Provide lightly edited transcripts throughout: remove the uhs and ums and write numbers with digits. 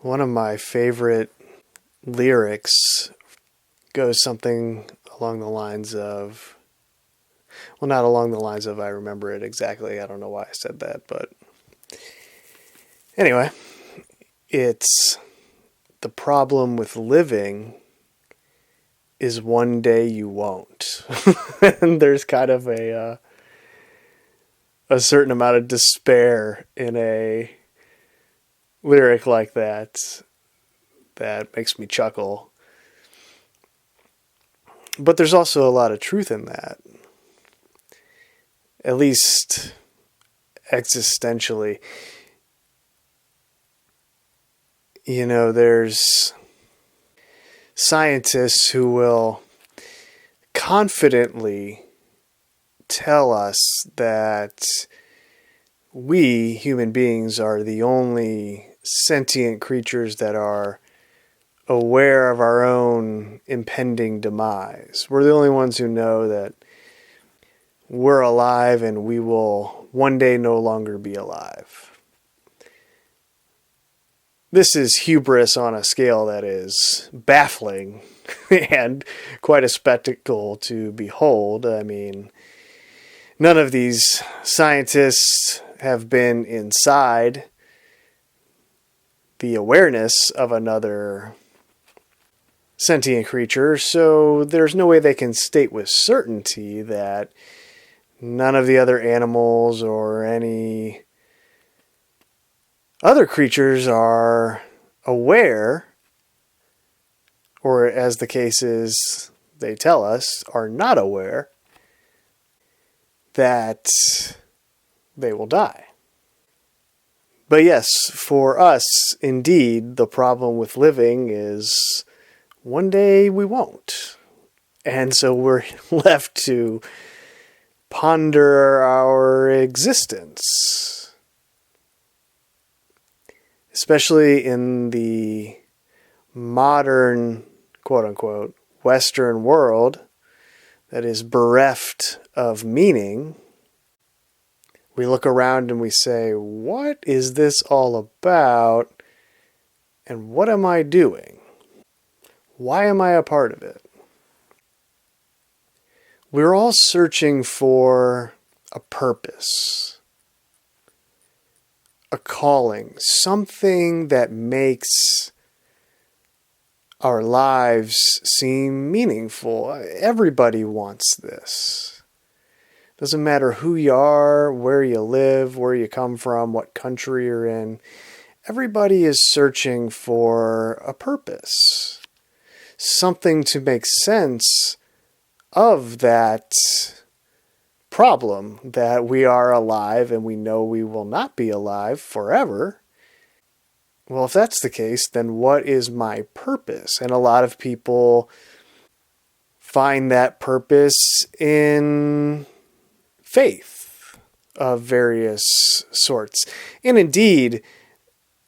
One of my favorite lyrics goes something along the lines of, well, not along the lines of I remember it exactly. I don't know why I said that, but anyway, it's the problem with living is one day you won't. And there's kind of a certain amount of despair in a lyric like that that makes me chuckle. But there's also a lot of truth in that, at least existentially. You know, there's scientists who will confidently tell us that we, human beings, are the only sentient creatures that are aware of our own impending demise. We're the only ones who know that we're alive and we will one day no longer be alive. This is hubris on a scale that is baffling and quite a spectacle to behold. I mean, none of these scientists have been inside the awareness of another sentient creature, so there's no way they can state with certainty that none of the other animals or any other creatures are aware, or as the case is, they tell us, are not aware that they will die. But yes, for us, indeed, the problem with living is one day we won't. And so we're left to ponder our existence. Especially in the modern, quote-unquote, Western world that is bereft of meaning. We look around and we say, what is this all about? And what am I doing? Why am I a part of it? We're all searching for a purpose, a calling, something that makes our lives seem meaningful. Everybody wants this. Doesn't matter who you are, where you live, where you come from, what country you're in. Everybody is searching for a purpose. Something to make sense of that problem that we are alive and we know we will not be alive forever. Well, if that's the case, then what is my purpose? And a lot of people find that purpose in faith of various sorts. And indeed,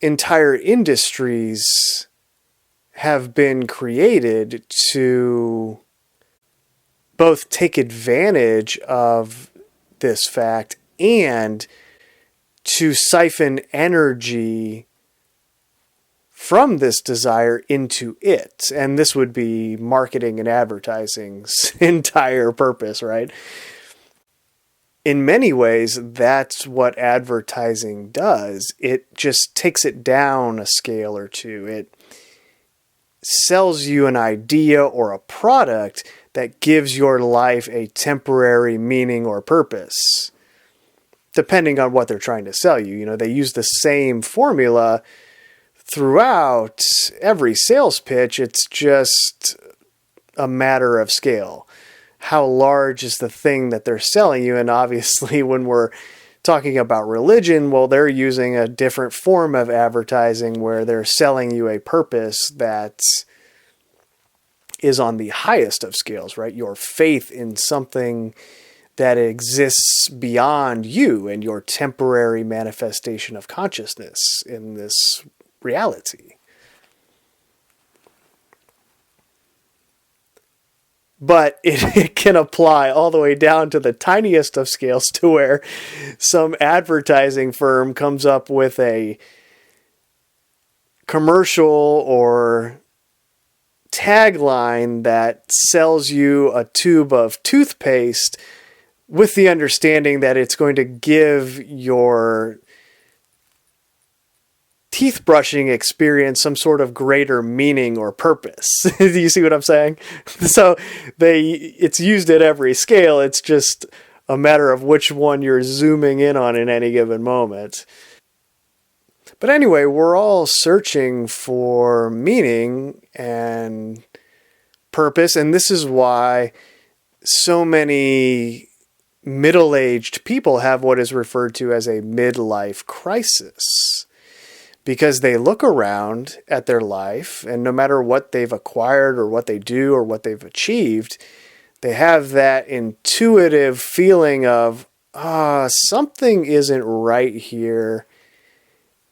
entire industries have been created to both take advantage of this fact and to siphon energy from this desire into it. And this would be marketing and advertising's entire purpose, right? In many ways, that's what advertising does. It just takes it down a scale or two. It sells you an idea or a product that gives your life a temporary meaning or purpose, depending on what they're trying to sell you. You know, they use the same formula throughout every sales pitch. It's just a matter of scale. How large is the thing that they're selling you? And obviously, when we're talking about religion, well, they're using a different form of advertising where they're selling you a purpose that is on the highest of scales, right? Your faith in something that exists beyond you and your temporary manifestation of consciousness in this reality. But it can apply all the way down to the tiniest of scales to where some advertising firm comes up with a commercial or tagline that sells you a tube of toothpaste with the understanding that it's going to give your teeth brushing experience some sort of greater meaning or purpose. Do you see what I'm saying? So it's used at every scale. It's just a matter of which one you're zooming in on in any given moment. But anyway, we're all searching for meaning and purpose, and this is why so many middle-aged people have what is referred to as a midlife crisis. Because they look around at their life, and no matter what they've acquired or what they do or what they've achieved, they have that intuitive feeling of, something isn't right here.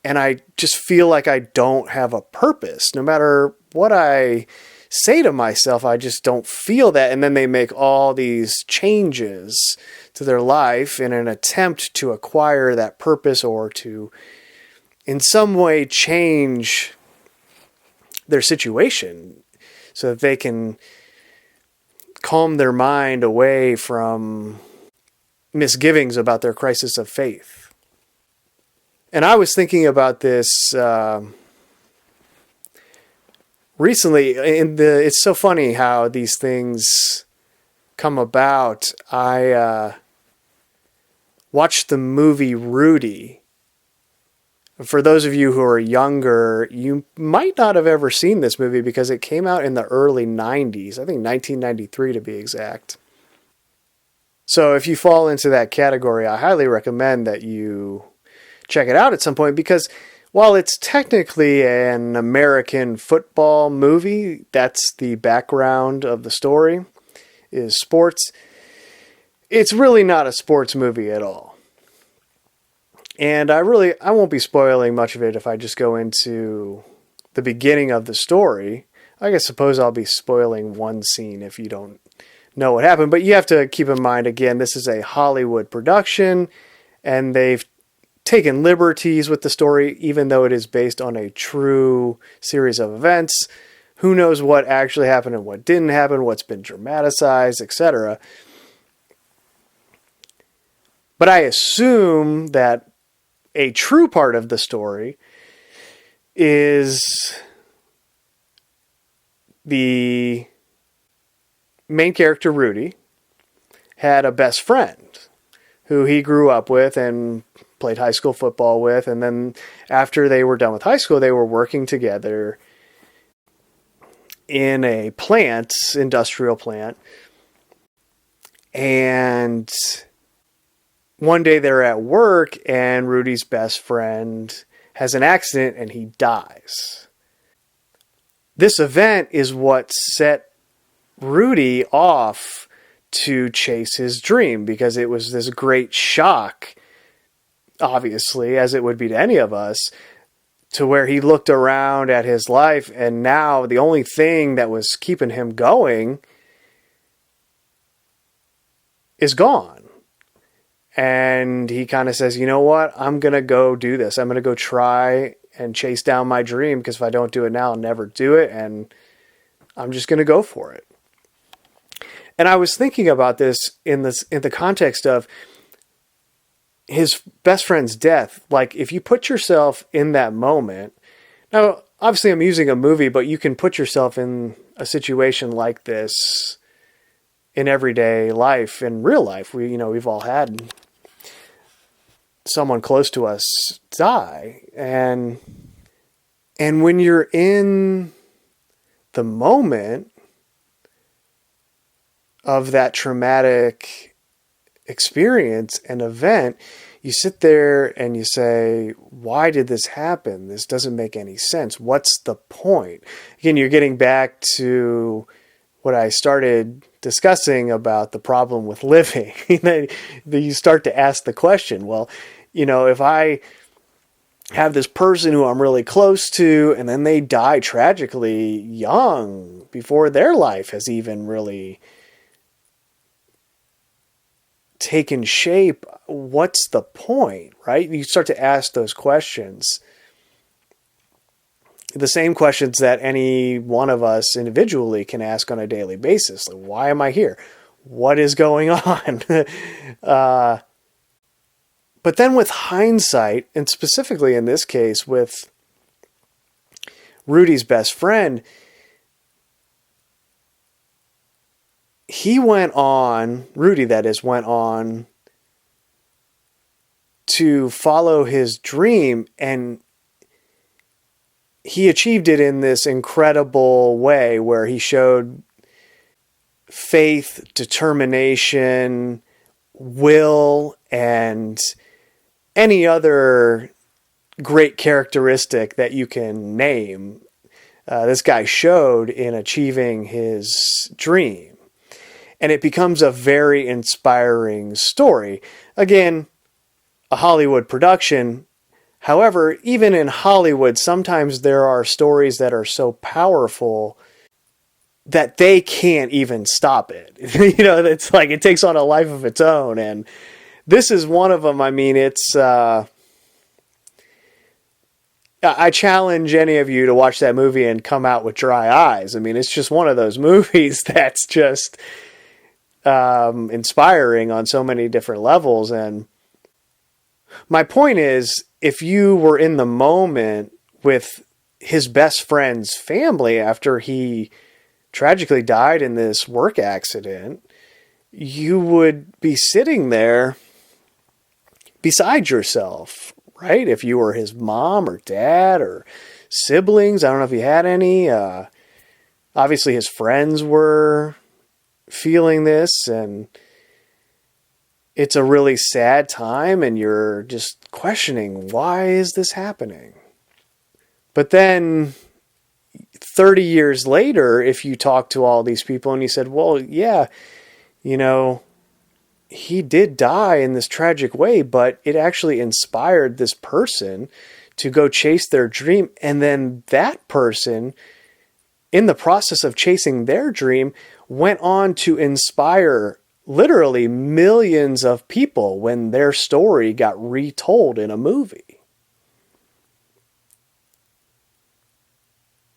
And I just feel like I don't have a purpose. No matter what I say to myself, I just don't feel that. And then they make all these changes to their life in an attempt to acquire that purpose or to in some way change their situation so that they can calm their mind away from misgivings about their crisis of faith. And I was thinking about this recently. It's so funny how these things come about. I watched the movie Rudy. For those of you who are younger, you might not have ever seen this movie because it came out in the early 90s. I think 1993 to be exact. So if you fall into that category, I highly recommend that you check it out at some point, because while it's technically an American football movie, that's the background of the story, is sports. It's really not a sports movie at all. And I won't be spoiling much of it if I just go into the beginning of the story. I suppose I'll be spoiling one scene if you don't know what happened. But you have to keep in mind, again, this is a Hollywood production, and they've taken liberties with the story, even though it is based on a true series of events. Who knows what actually happened and what didn't happen, what's been dramatized, etc. But I assume that a true part of the story is the main character, Rudy, had a best friend who he grew up with and played high school football with. And then after they were done with high school, they were working together in a plant, industrial plant. And one day they're at work and Rudy's best friend has an accident and he dies. This event is what set Rudy off to chase his dream, because it was this great shock, obviously, as it would be to any of us, to where he looked around at his life and now the only thing that was keeping him going is gone. And he kind of says, you know what? I'm going to go do this. I'm going to go try and chase down my dream, because if I don't do it now, I'll never do it. And I'm just going to go for it. And I was thinking about this in the context of his best friend's death. Like, if you put yourself in that moment, now, obviously I'm using a movie, but you can put yourself in a situation like this in everyday life, in real life. We've all had someone close to us die. And when you're in the moment of that traumatic experience and event, you sit there and you say, why did this happen? This doesn't make any sense. What's the point? Again, you're getting back to what I started discussing about the problem with living. You start to ask the question, well, if I have this person who I'm really close to and then they die tragically young, before their life has even really taken shape, what's the point, right? You start to ask those questions. the same questions that any one of us individually can ask on a daily basis. Like, why am I here? What is going on? But then with hindsight, and specifically in this case with Rudy's best friend, Rudy that is, went on to follow his dream, and he achieved it in this incredible way where he showed faith, determination, will, and any other great characteristic that you can name. This guy showed in achieving his dream. And it becomes a very inspiring story. Again, a Hollywood production. However, even in Hollywood, sometimes there are stories that are so powerful that they can't even stop it. It's like it takes on a life of its own. And this is one of them. I mean, it's... I challenge any of you to watch that movie and come out with dry eyes. I mean, it's just one of those movies that's just inspiring on so many different levels. And my point is, if you were in the moment with his best friend's family after he tragically died in this work accident, you would be sitting there beside yourself, right? If you were his mom or dad or siblings, I don't know if he had any. Obviously, his friends were feeling this, and it's a really sad time, and you're just questioning, why is this happening? But then 30 years later, if you talk to all these people and you said, well, yeah, he did die in this tragic way, but it actually inspired this person to go chase their dream. And then that person, in the process of chasing their dream, went on to inspire literally millions of people when their story got retold in a movie.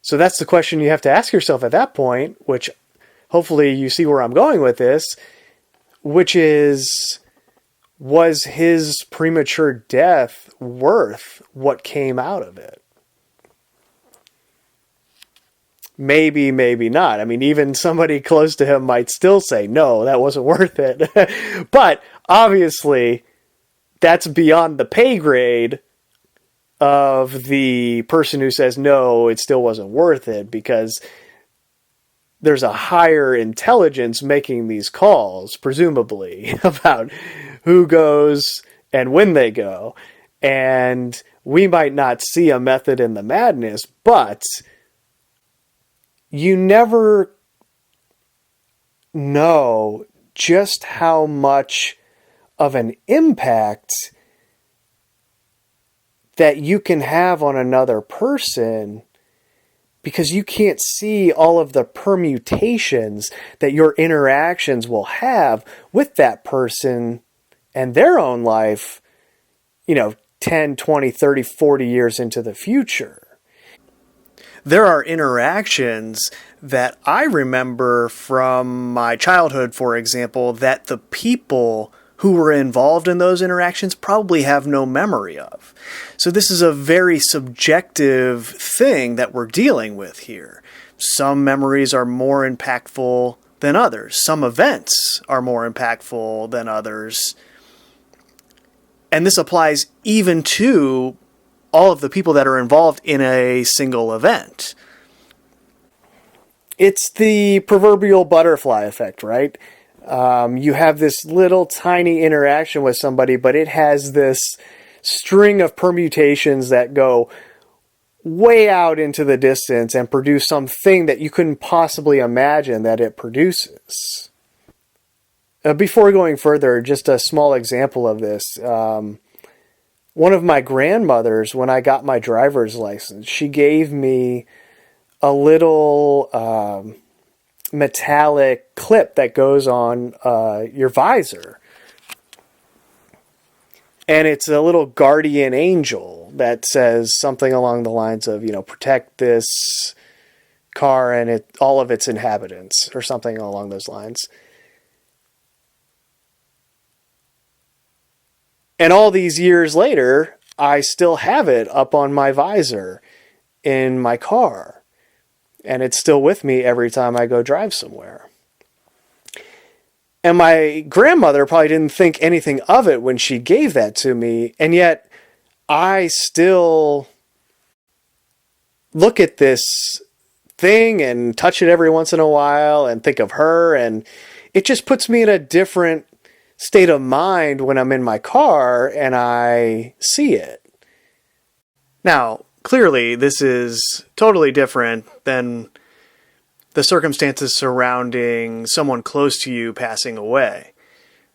So that's the question you have to ask yourself at that point, which hopefully you see where I'm going with this, which is, was his premature death worth what came out of it? Maybe, maybe not. I mean, even somebody close to him might still say, no, that wasn't worth it. But obviously, that's beyond the pay grade of the person who says, no, it still wasn't worth it, because there's a higher intelligence making these calls, presumably, about who goes and when they go. And we might not see a method in the madness, but you never know just how much of an impact that you can have on another person, because you can't see all of the permutations that your interactions will have with that person and their own life, 10, 20, 30, 40 years into the future. There are interactions that I remember from my childhood, for example, that the people who were involved in those interactions probably have no memory of. So this is a very subjective thing that we're dealing with here. Some memories are more impactful than others. Some events are more impactful than others. And this applies even to all of the people that are involved in a single event. It's the proverbial butterfly effect, right? You have this little tiny interaction with somebody, but it has this string of permutations that go way out into the distance and produce something that you couldn't possibly imagine that it produces. Before going further, just a small example of this. One of my grandmothers, when I got my driver's license, she gave me a little metallic clip that goes on your visor. And it's a little guardian angel that says something along the lines of, protect this car and all of its inhabitants, or something along those lines. And all these years later, I still have it up on my visor in my car. And it's still with me every time I go drive somewhere. And my grandmother probably didn't think anything of it when she gave that to me. And yet I still look at this thing and touch it every once in a while and think of her. And it just puts me in a different state of mind when I'm in my car and I see it. Now, clearly, this is totally different than the circumstances surrounding someone close to you passing away.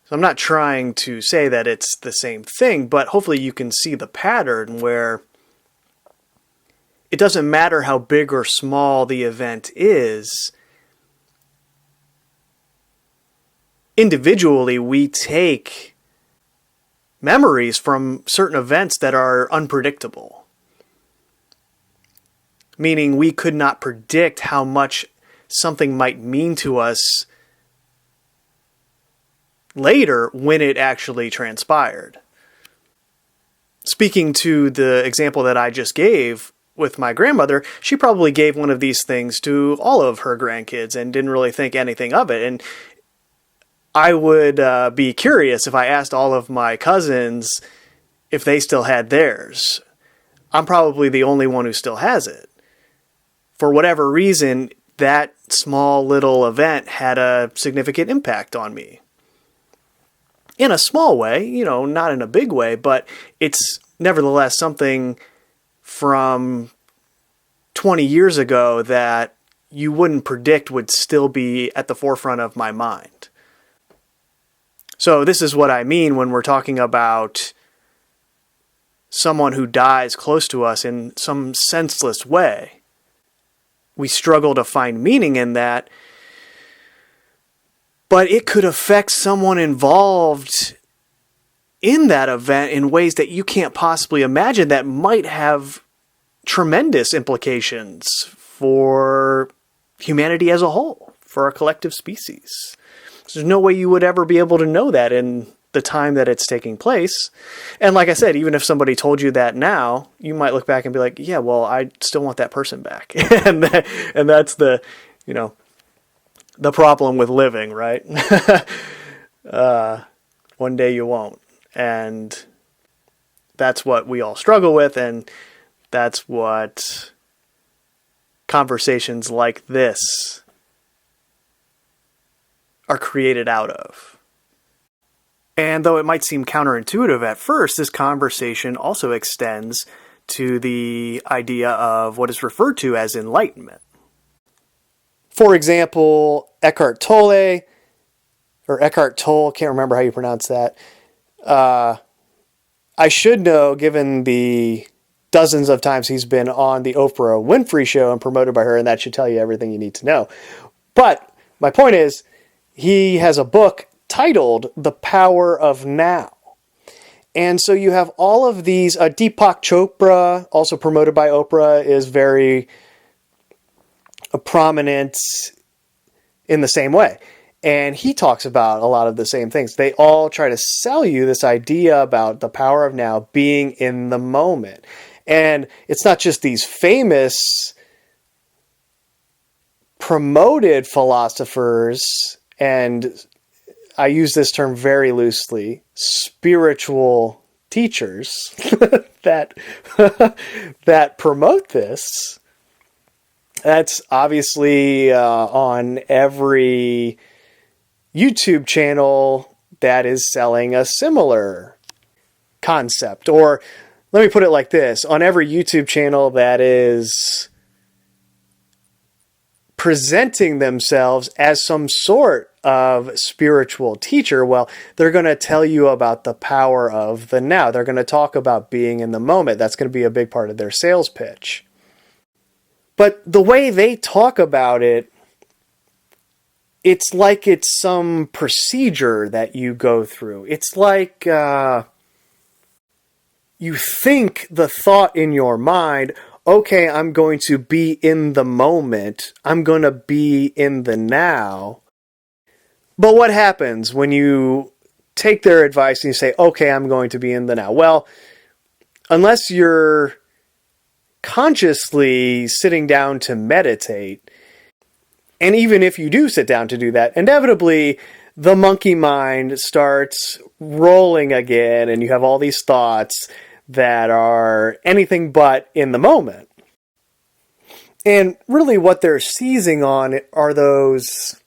So I'm not trying to say that it's the same thing, but hopefully you can see the pattern where it doesn't matter how big or small the event is. Individually, we take memories from certain events that are unpredictable. Meaning we could not predict how much something might mean to us later when it actually transpired. Speaking to the example that I just gave with my grandmother, she probably gave one of these things to all of her grandkids and didn't really think anything of it. And I would be curious if I asked all of my cousins if they still had theirs. I'm probably the only one who still has it. For whatever reason, that small little event had a significant impact on me. In a small way, not in a big way, but it's nevertheless something from 20 years ago that you wouldn't predict would still be at the forefront of my mind. So this is what I mean when we're talking about someone who dies close to us in some senseless way. We struggle to find meaning in that, but it could affect someone involved in that event in ways that you can't possibly imagine that might have tremendous implications for humanity as a whole, for our collective species. There's no way you would ever be able to know that in the time that it's taking place. And like I said, even if somebody told you that now, you might look back and be like, yeah, well, I still want that person back. and that's the problem with living, right? One day you won't. And that's what we all struggle with. And that's what conversations like this are created out of. And though it might seem counterintuitive at first, this conversation also extends to the idea of what is referred to as enlightenment. For example, Eckhart Tolle, can't remember how you pronounce that. I should know, given the dozens of times he's been on the Oprah Winfrey Show and promoted by her, and that should tell you everything you need to know. But my point is, he has a book titled The Power of Now. And so you have all of these, Deepak Chopra, also promoted by Oprah, is very prominent in the same way. And he talks about a lot of the same things. They all try to sell you this idea about the power of now, being in the moment. And it's not just these famous promoted philosophers, and I use this term very loosely, spiritual teachers that promote this. That's obviously on every YouTube channel that is selling a similar concept. Or let me put it like this, on every YouTube channel that is presenting themselves as some sort of spiritual teacher, well, they're going to tell you about the power of the now. They're going to talk about being in the moment. That's going to be a big part of their sales pitch. But the way they talk about it, it's like it's some procedure that you go through. It's like you think the thought in your mind, okay, I'm going to be in the moment. I'm going to be in the now. But what happens when you take their advice and you say, okay, I'm going to be in the now? Well, unless you're consciously sitting down to meditate, and even if you do sit down to do that, inevitably the monkey mind starts rolling again, and you have all these thoughts that are anything but in the moment. And really what they're seizing on are those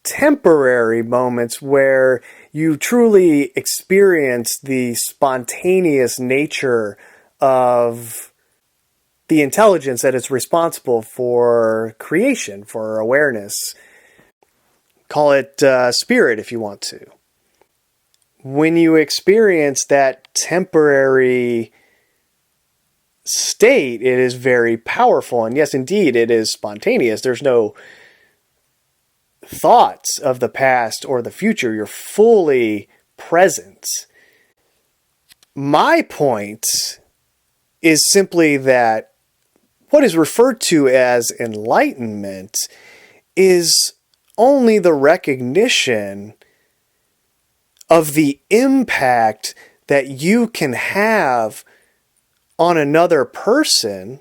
temporary moments where you truly experience the spontaneous nature of the intelligence that is responsible for creation, for awareness. Call it spirit if you want to. When you experience that temporary state, it is very powerful. And yes, indeed, it is spontaneous. There's no thoughts of the past or the future. You're fully present. My point is simply that what is referred to as enlightenment is only the recognition of the impact that you can have on another person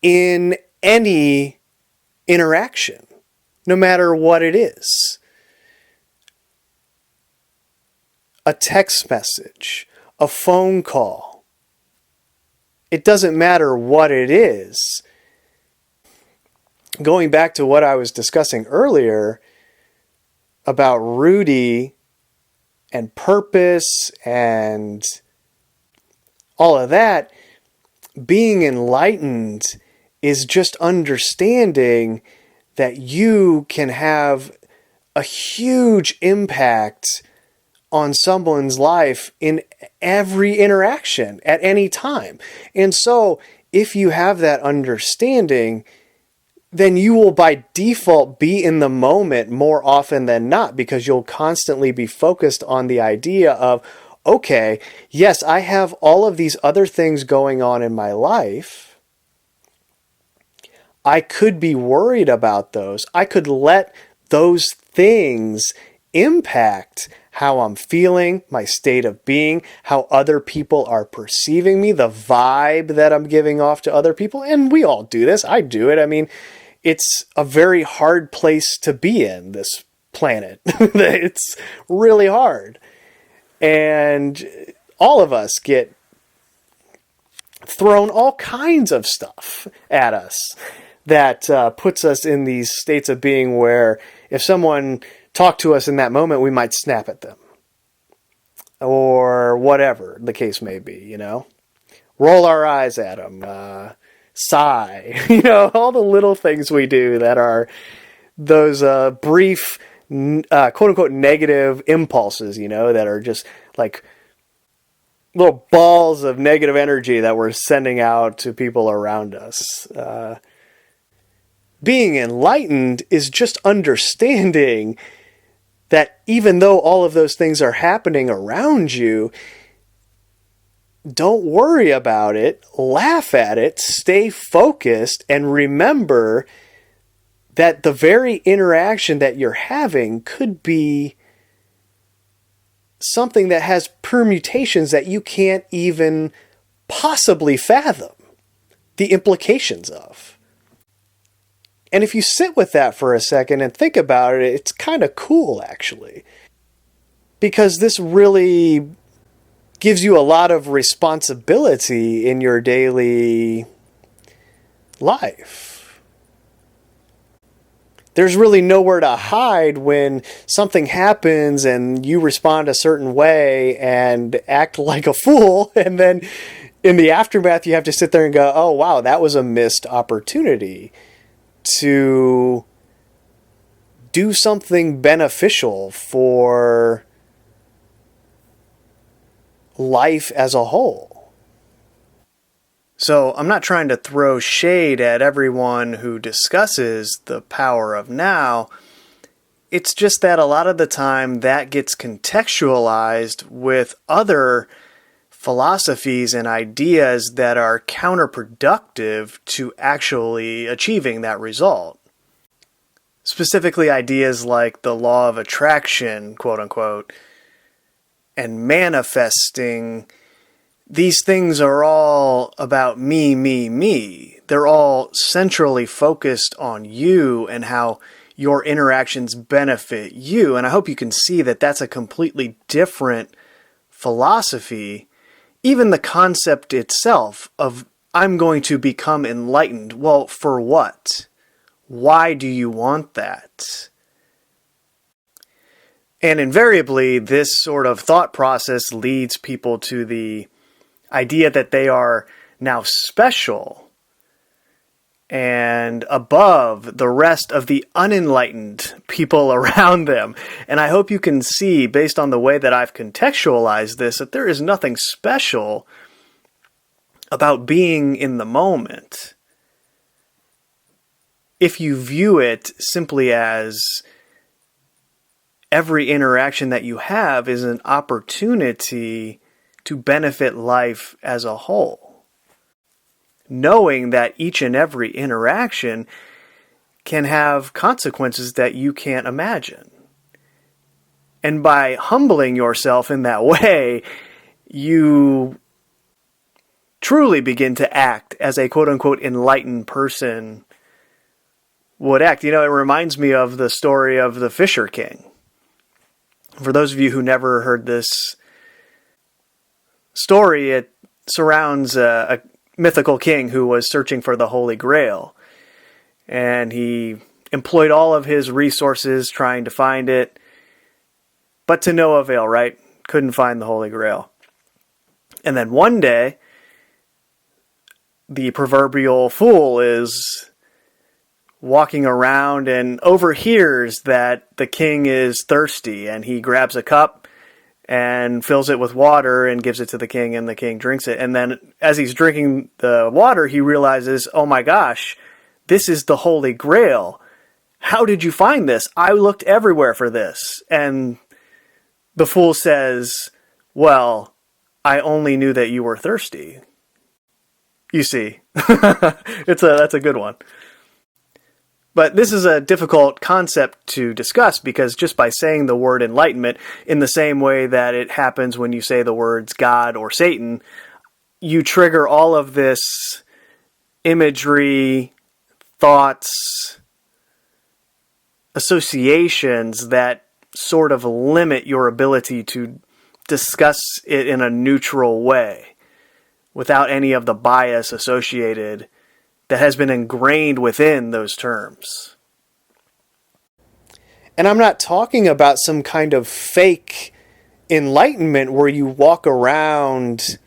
in any interaction, no matter what it is. A text message, a phone call. It doesn't matter what it is. Going back to what I was discussing earlier about Rudy and purpose and all of that, being enlightened is just understanding that you can have a huge impact on someone's life in every interaction at any time. And so if you have that understanding, then you will by default be in the moment more often than not, because you'll constantly be focused on the idea of, okay, yes, I have all of these other things going on in my life. I could be worried about those. I could let those things impact how I'm feeling, my state of being, how other people are perceiving me, the vibe that I'm giving off to other people. And we all do this. I do it. I mean, it's a very hard place to be in, this planet. It's really hard. And all of us get thrown all kinds of stuff at us that puts us in these states of being where if someone talked to us in that moment, we might snap at them. Or whatever the case may be, you know. Roll our eyes at them. Sigh. You know, all the little things we do that are those brief, quote-unquote negative impulses, you know, that are just like little balls of negative energy that we're sending out to people around us. Being enlightened is just understanding that even though all of those things are happening around you, don't worry about it, laugh at it, stay focused, and remember that the very interaction that you're having could be something that has permutations that you can't even possibly fathom the implications of. And if you sit with that for a second and think about it, it's kind of cool, actually. Because this really gives you a lot of responsibility in your daily life. There's really nowhere to hide when something happens and you respond a certain way and act like a fool, and then in the aftermath you have to sit there and go, oh wow, that was a missed opportunity to do something beneficial for life as a whole. So I'm not trying to throw shade at everyone who discusses the power of now. It's just that a lot of the time that gets contextualized with other philosophies and ideas that are counterproductive to actually achieving that result. Specifically, ideas like the law of attraction, quote unquote, and manifesting. These things are all about me, me, me. They're all centrally focused on you and how your interactions benefit you. And I hope you can see that that's a completely different philosophy. Even the concept itself of I'm going to become enlightened. Well, for what? Why do you want that? And invariably, this sort of thought process leads people to the idea that they are now special and above the rest of the unenlightened people around them. And I hope you can see, based on the way that I've contextualized this, that there is nothing special about being in the moment. If you view it simply as every interaction that you have is an opportunity to benefit life as a whole, knowing that each and every interaction can have consequences that you can't imagine. And by humbling yourself in that way, you truly begin to act as a quote-unquote enlightened person would act. You know, it reminds me of the story of the Fisher King. For those of you who never heard this story, it surrounds a mythical king who was searching for the Holy Grail. And he employed all of his resources trying to find it, but to no avail, right? Couldn't find the Holy Grail. And then one day, the proverbial fool is walking around and overhears that the king is thirsty, and he grabs a cup and fills it with water and gives it to the king, and the king drinks it. And then as he's drinking the water, he realizes, oh my gosh, this is the Holy Grail. How did you find this? I looked everywhere for this. And the fool says, well, I only knew that you were thirsty. You see, that's a good one. But this is a difficult concept to discuss because just by saying the word enlightenment in the same way that it happens when you say the words God or Satan, you trigger all of this imagery, thoughts, associations that sort of limit your ability to discuss it in a neutral way without any of the bias associated that has been ingrained within those terms. And I'm not talking about some kind of fake enlightenment where you walk around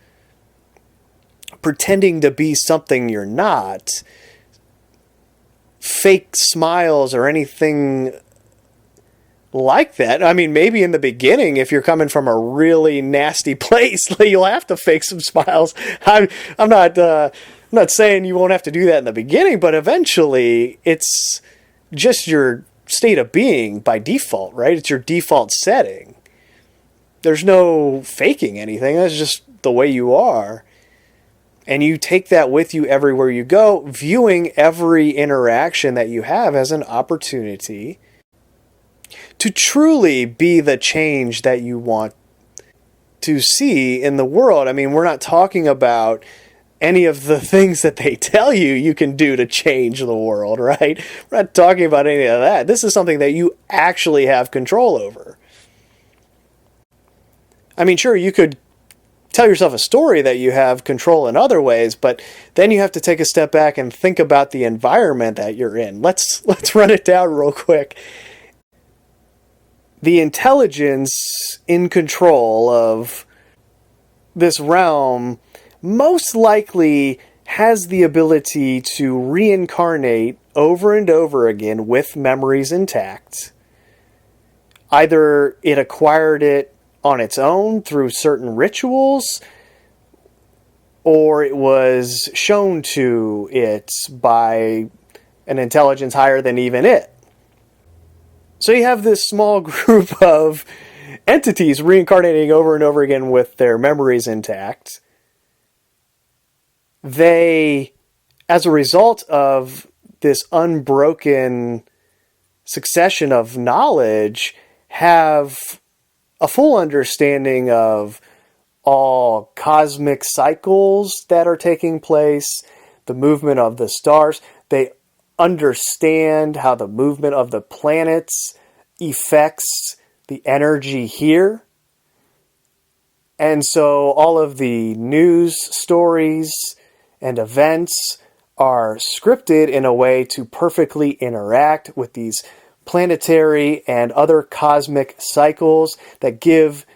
pretending to be something you're not. Fake smiles or anything like that. I mean, maybe in the beginning, if you're coming from a really nasty place, you'll have to fake some smiles. I'm not saying you won't have to do that in the beginning, but eventually it's just your state of being by default, right? It's your default setting. There's no faking anything. That's just the way you are. And you take that with you everywhere you go, viewing every interaction that you have as an opportunity to truly be the change that you want to see in the world. I mean, we're not talking about any of the things that they tell you can do to change the world, right? We're not talking about any of that. This is something that you actually have control over. I mean, sure, you could tell yourself a story that you have control in other ways, but then you have to take a step back and think about the environment that you're in. Let's run it down real quick. The intelligence in control of this realm most likely has the ability to reincarnate over and over again with memories intact. Either it acquired it on its own through certain rituals, or it was shown to it by an intelligence higher than even it. So you have this small group of entities reincarnating over and over again with their memories intact, they, as a result of this unbroken succession of knowledge, have a full understanding of all cosmic cycles that are taking place, the movement of the stars. They understand how the movement of the planets affects the energy here. And so all of the news stories and events are scripted in a way to perfectly interact with these planetary and other cosmic cycles that give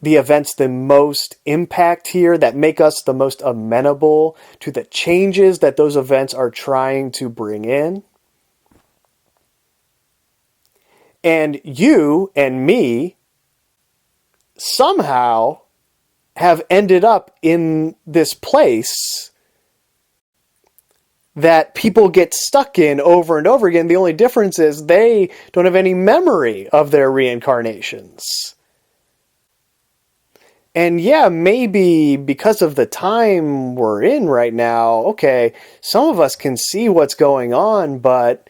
the events the most impact here, that make us the most amenable to the changes that those events are trying to bring in. And you and me somehow have ended up in this place that people get stuck in over and over again. The only difference is they don't have any memory of their reincarnations. And yeah, maybe because of the time we're in right now, okay, some of us can see what's going on, but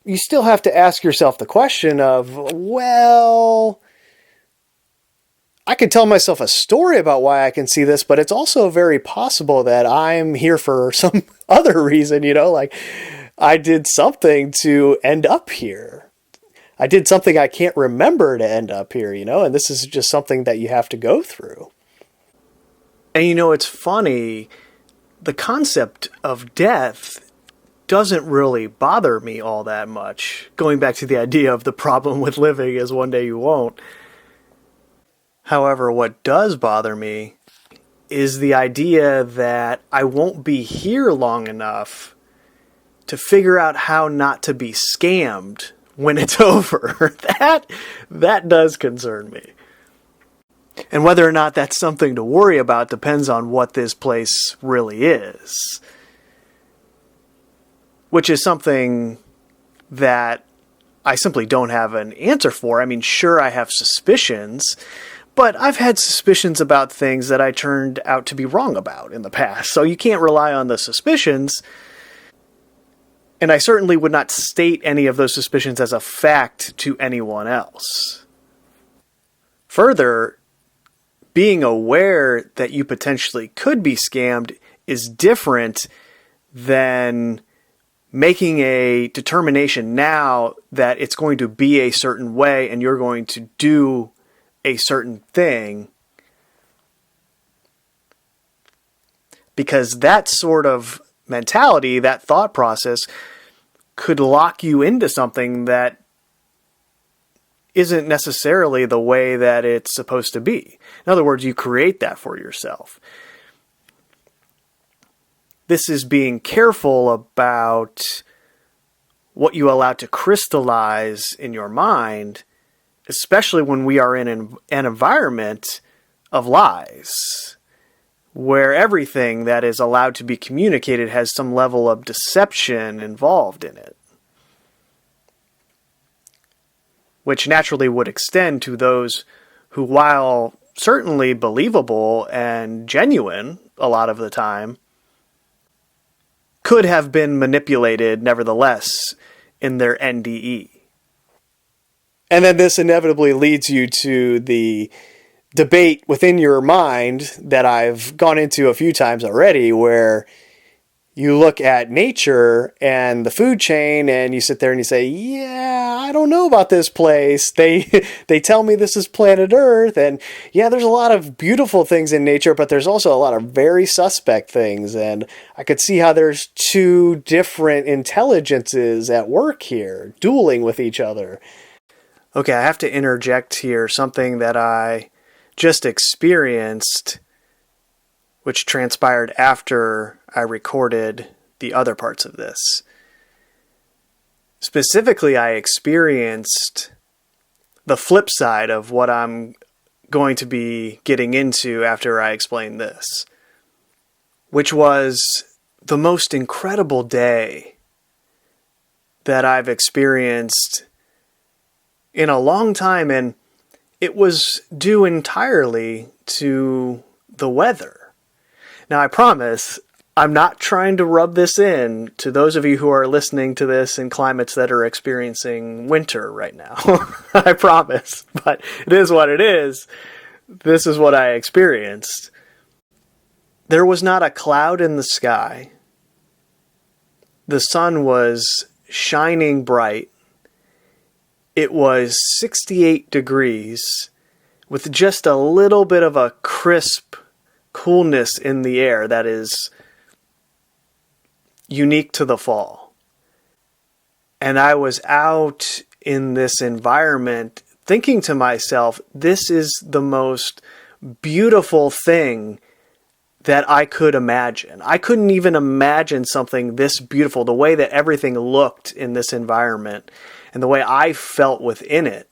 you still have to ask yourself the question of, well, I could tell myself a story about why I can see this, but it's also very possible that I'm here for some other reason, like I did something to end up here. I did something I can't remember to end up here, and this is just something that you have to go through. And it's funny, the concept of death doesn't really bother me all that much. Going back to the idea of the problem with living is one day you won't. However, what does bother me is the idea that I won't be here long enough to figure out how not to be scammed when it's over. That does concern me. And whether or not that's something to worry about depends on what this place really is. Which is something that I simply don't have an answer for. I mean, sure, I have suspicions, but I've had suspicions about things that I turned out to be wrong about in the past. So you can't rely on the suspicions. And I certainly would not state any of those suspicions as a fact to anyone else. Further, being aware that you potentially could be scammed is different than making a determination now that it's going to be a certain way and you're going to do a certain thing. Because that sort of mentality, that thought process, could lock you into something that isn't necessarily the way that it's supposed to be. In other words, you create that for yourself. This is being careful about what you allow to crystallize in your mind, especially when we are in an environment of lies, where everything that is allowed to be communicated has some level of deception involved in it, which naturally would extend to those who, while certainly believable and genuine a lot of the time, could have been manipulated nevertheless in their NDE. And then this inevitably leads you to the debate within your mind that I've gone into a few times already, where you look at nature and the food chain and you sit there and you say, yeah, I don't know about this place. They tell me this is planet Earth, and yeah, there's a lot of beautiful things in nature, but there's also a lot of very suspect things, and I could see how there's two different intelligences at work here, dueling with each other. Okay, I have to interject here something that I just experienced, which transpired after I recorded the other parts of this. Specifically, I experienced the flip side of what I'm going to be getting into after I explain this, which was the most incredible day that I've experienced in a long time. And it was due entirely to the weather. Now, I promise I'm not trying to rub this in to those of you who are listening to this in climates that are experiencing winter right now. I promise. But it is what it is. This is what I experienced. There was not a cloud in the sky. The sun was shining bright. It was 68 degrees with just a little bit of a crisp coolness in the air that is unique to the fall. And I was out in this environment thinking to myself, this is the most beautiful thing that I could imagine. I couldn't even imagine something this beautiful, the way that everything looked in this environment and the way I felt within it.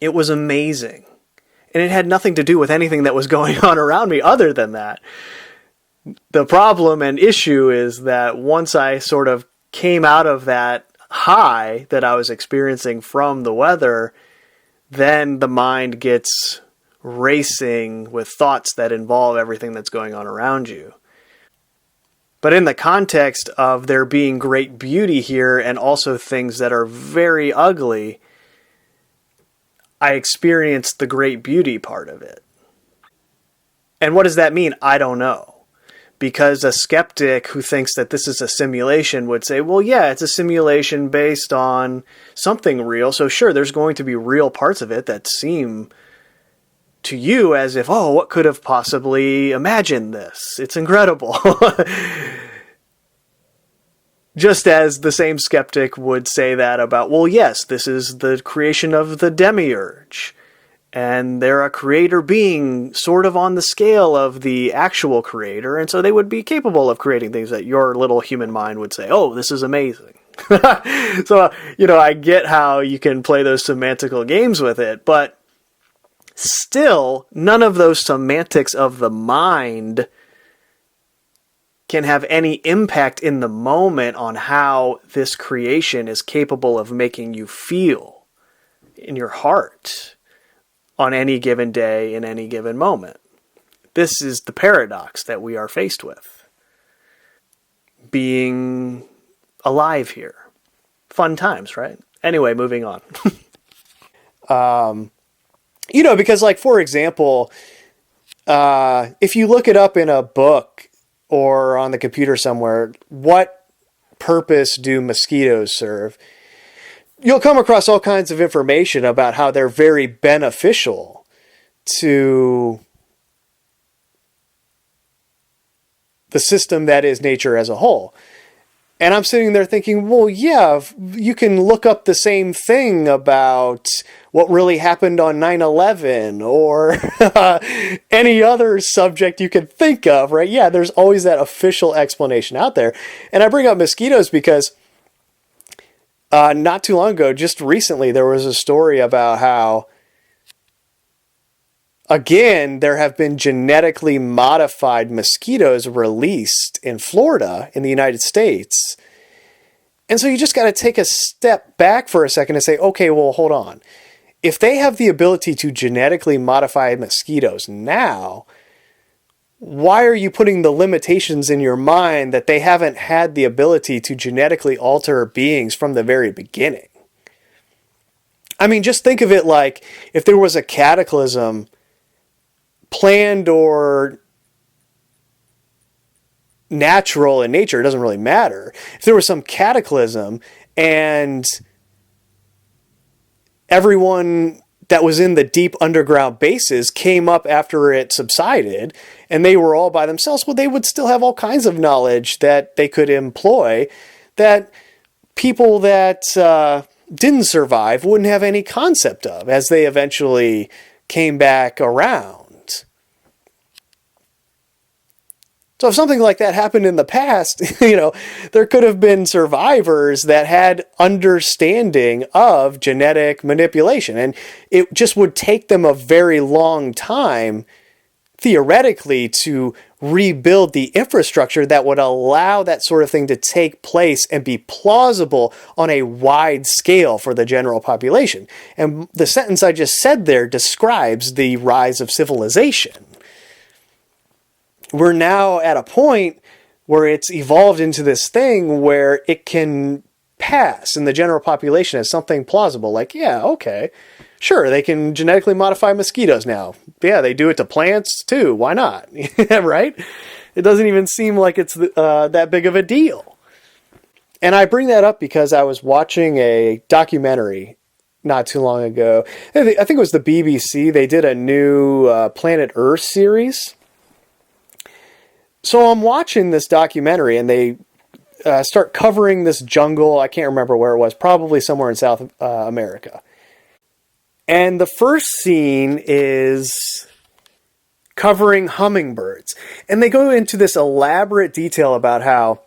It was amazing. And it had nothing to do with anything that was going on around me other than that. The problem and issue is that once I sort of came out of that high that I was experiencing from the weather, then the mind gets racing with thoughts that involve everything that's going on around you. But in the context of there being great beauty here and also things that are very ugly, I experienced the great beauty part of it. And what does that mean? I don't know. Because a skeptic who thinks that this is a simulation would say, well, yeah, it's a simulation based on something real. So sure, there's going to be real parts of it that seem to you as if, oh, what could have possibly imagined this? It's incredible. Just as the same skeptic would say that about, well, yes, this is the creation of the demiurge. And they're a creator being sort of on the scale of the actual creator. And so they would be capable of creating things that your little human mind would say, oh, this is amazing. So, I get how you can play those semantical games with it. But still, none of those semantics of the mind can have any impact in the moment on how this creation is capable of making you feel in your heart on any given day, in any given moment. This is the paradox that we are faced with. Being alive here. Fun times, right? Anyway, moving on. Because for example, if you look it up in a book or on the computer somewhere, what purpose do mosquitoes serve? You'll come across all kinds of information about how they're very beneficial to the system that is nature as a whole. And I'm sitting there thinking, well, yeah, you can look up the same thing about what really happened on 9/11 or any other subject you can think of, right? Yeah, there's always that official explanation out there. And I bring up mosquitoes because not too long ago, just recently, there was a story about how, again, there have been genetically modified mosquitoes released in Florida in the United States. And so you just got to take a step back for a second and say, okay, well, hold on. If they have the ability to genetically modify mosquitoes now, why are you putting the limitations in your mind that they haven't had the ability to genetically alter beings from the very beginning? I mean, just think of it like if there was a cataclysm, planned or natural in nature, it doesn't really matter. If there was some cataclysm and everyone that was in the deep underground bases came up after it subsided and they were all by themselves, well, they would still have all kinds of knowledge that they could employ that people that didn't survive wouldn't have any concept of as they eventually came back around. So if something like that happened in the past, there could have been survivors that had understanding of genetic manipulation. And it just would take them a very long time theoretically to rebuild the infrastructure that would allow that sort of thing to take place and be plausible on a wide scale for the general population. And the sentence I just said there describes the rise of civilization. We're now at a point where it's evolved into this thing where it can pass in the general population as something plausible. Like, yeah, okay, sure, they can genetically modify mosquitoes now. Yeah, they do it to plants too. Why not? Right? It doesn't even seem like it's that big of a deal. And I bring that up because I was watching a documentary not too long ago. I think it was the BBC. They did a new Planet Earth series. So I'm watching this documentary, and they start covering this jungle. I can't remember where it was, probably somewhere in South America. And the first scene is covering hummingbirds. And they go into this elaborate detail about how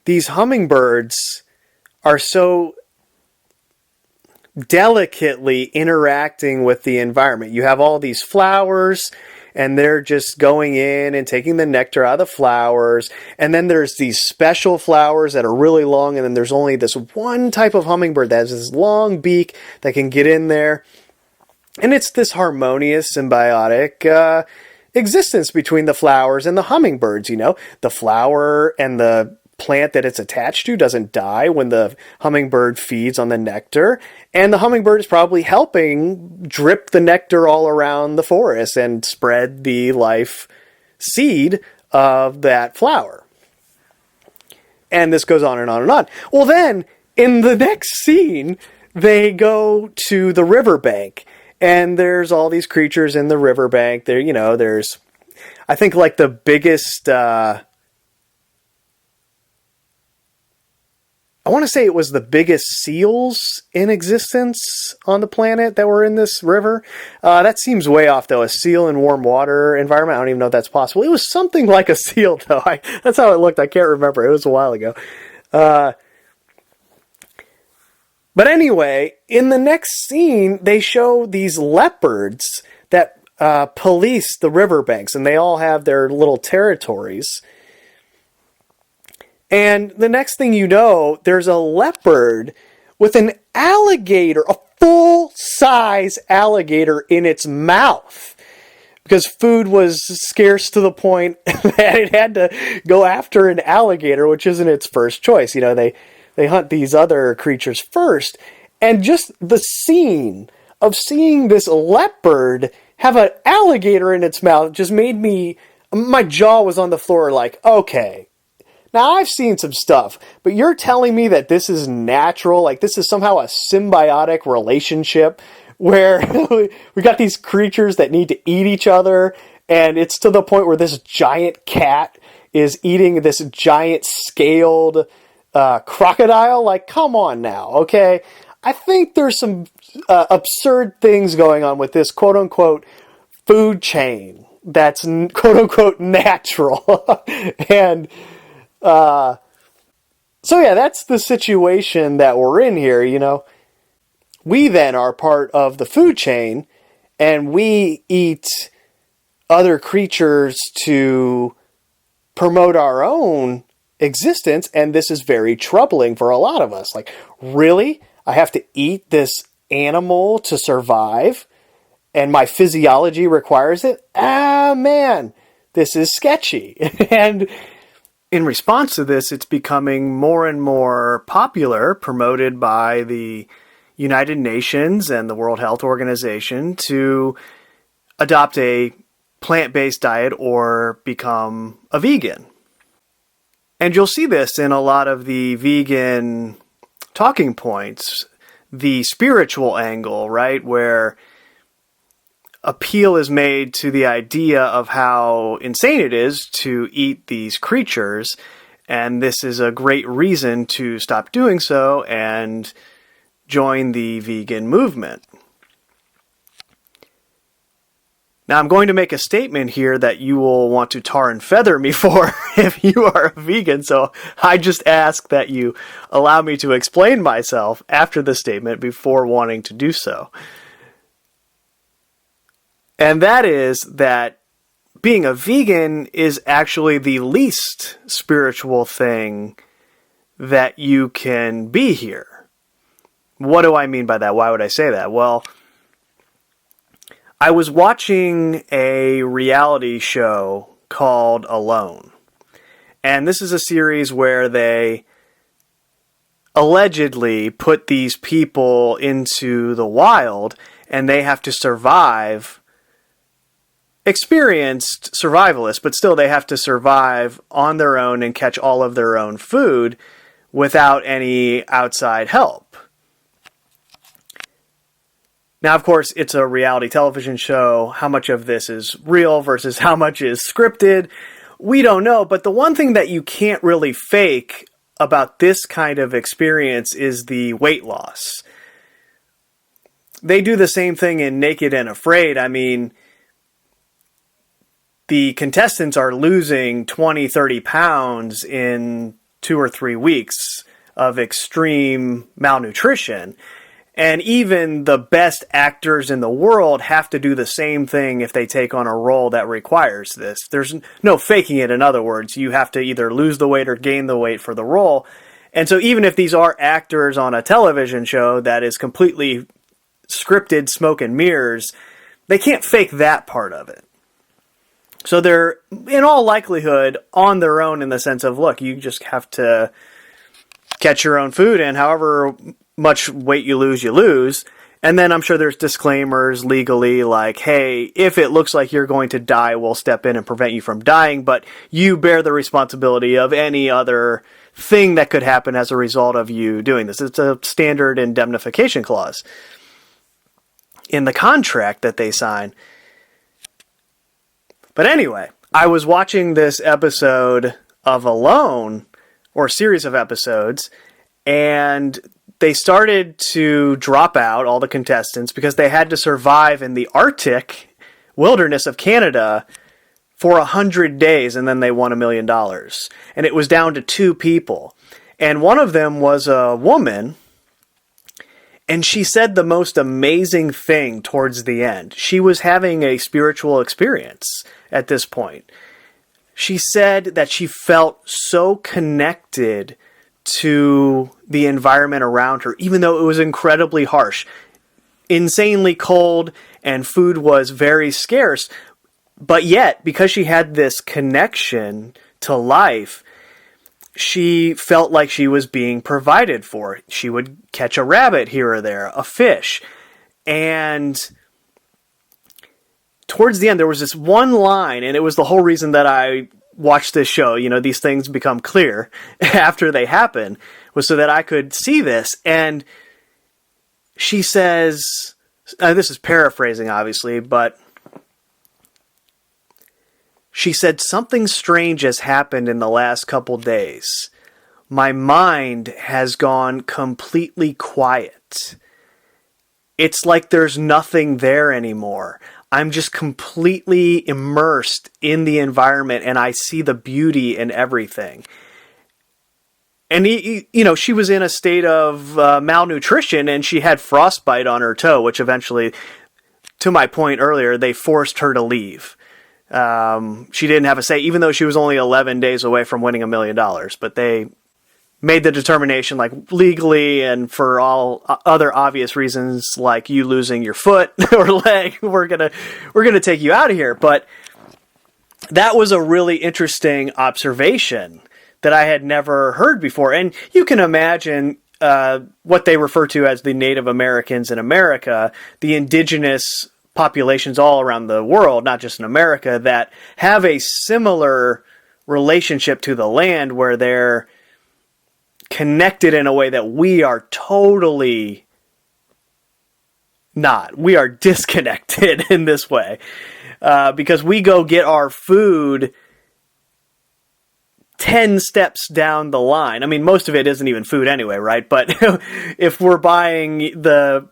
these hummingbirds are so delicately interacting with the environment. You have all these flowers, and they're just going in and taking the nectar out of the flowers. And then there's these special flowers that are really long, and then there's only this one type of hummingbird that has this long beak that can get in there. And it's this harmonious, symbiotic existence between the flowers and the hummingbirds, you know. The flower and the plant that it's attached to doesn't die when the hummingbird feeds on the nectar, and the hummingbird is probably helping drip the nectar all around the forest and spread the life seed of that flower. And this goes on and on and on. Well, then in the next scene, they go to the riverbank, and there's all these creatures in the riverbank. There, you know, there's, I think, like the biggest I want to say it was the biggest seals in existence on the planet that were in this river. That seems way off, though. A seal in warm water environment. I don't even know if that's possible. It was something like a seal, though. That's how it looked. I can't remember. It was a while ago. But anyway, in the next scene, they show these leopards that police the riverbanks, and they all have their little territories. And the next thing you know, there's a leopard with an alligator, a full-size alligator in its mouth. Because food was scarce to the point that it had to go after an alligator, which isn't its first choice. You know, they hunt these other creatures first. And just the scene of seeing this leopard have an alligator in its mouth just made me, my jaw was on the floor like, okay. Now, I've seen some stuff, but you're telling me that this is natural, like this is somehow a symbiotic relationship where we got these creatures that need to eat each other, and it's to the point where this giant cat is eating this giant scaled crocodile? Like, come on now, okay? I think there's some absurd things going on with this quote-unquote food chain that's quote-unquote natural. And so yeah, that's the situation that we're in here, you know. We then are part of the food chain, and we eat other creatures to promote our own existence, and this is very troubling for a lot of us. Like, really? I have to eat this animal to survive, and my physiology requires it? Ah, man, this is sketchy. And in response to this, it's becoming more and more popular, promoted by the United Nations and the World Health Organization, to adopt a plant-based diet or become a vegan. And you'll see this in a lot of the vegan talking points, the spiritual angle, right, where appeal is made to the idea of how insane it is to eat these creatures, and this is a great reason to stop doing so and join the vegan movement. Now, I'm going to make a statement here that you will want to tar and feather me for if you are a vegan, so I just ask that you allow me to explain myself after the statement before wanting to do so. And that is that being a vegan is actually the least spiritual thing that you can be here. What do I mean by that? Why would I say that? Well, I was watching a reality show called Alone. And this is a series where they allegedly put these people into the wild and they have to survive. Experienced survivalists, but still they have to survive on their own and catch all of their own food without any outside help. Now, of course, it's a reality television show. How much of this is real versus how much is scripted, we don't know. But the one thing that you can't really fake about this kind of experience is the weight loss. They do the same thing in Naked and Afraid. I mean, the contestants are losing 20, 30 pounds in 2 or 3 weeks of extreme malnutrition. And even the best actors in the world have to do the same thing if they take on a role that requires this. There's no faking it, in other words. You have to either lose the weight or gain the weight for the role. And so even if these are actors on a television show that is completely scripted smoke and mirrors, they can't fake that part of it. So they're, in all likelihood, on their own in the sense of, look, you just have to catch your own food, and however much weight you lose. And then I'm sure there's disclaimers legally like, hey, if it looks like you're going to die, we'll step in and prevent you from dying, but you bear the responsibility of any other thing that could happen as a result of you doing this. It's a standard indemnification clause in the contract that they sign. But anyway, I was watching this episode of Alone, or series of episodes, and they started to drop out, all the contestants, because they had to survive in the Arctic wilderness of Canada for 100 days, and then they won $1 million. And it was down to 2 people. And one of them was a woman, and she said the most amazing thing towards the end. She was having a spiritual experience at this point. She said that she felt so connected to the environment around her, even though it was incredibly harsh, insanely cold, and food was very scarce. But yet, because she had this connection to life, she felt like she was being provided for. She would catch a rabbit here or there, a fish. And towards the end, there was this one line, and it was the whole reason that I watched this show. You know, these things become clear after they happen, was so that I could see this. And she says, this is paraphrasing, obviously, but she said, something strange has happened in the last couple days. My mind has gone completely quiet. It's like there's nothing there anymore. I'm just completely immersed in the environment, and I see the beauty in everything. And, she was in a state of malnutrition, and she had frostbite on her toe, which eventually, to my point earlier, they forced her to leave. She didn't have a say, even though she was only 11 days away from winning $1 million. But they made the determination, like legally and for all other obvious reasons, like you losing your foot or leg, we're gonna take you out of here. But that was a really interesting observation that I had never heard before. And you can imagine what they refer to as the Native Americans in America, the indigenous populations all around the world, not just in America, that have a similar relationship to the land where they're connected in a way that we are totally not. We are disconnected in this way because we go get our food 10 steps down the line. I mean, most of it isn't even food anyway, right? But if we're buying the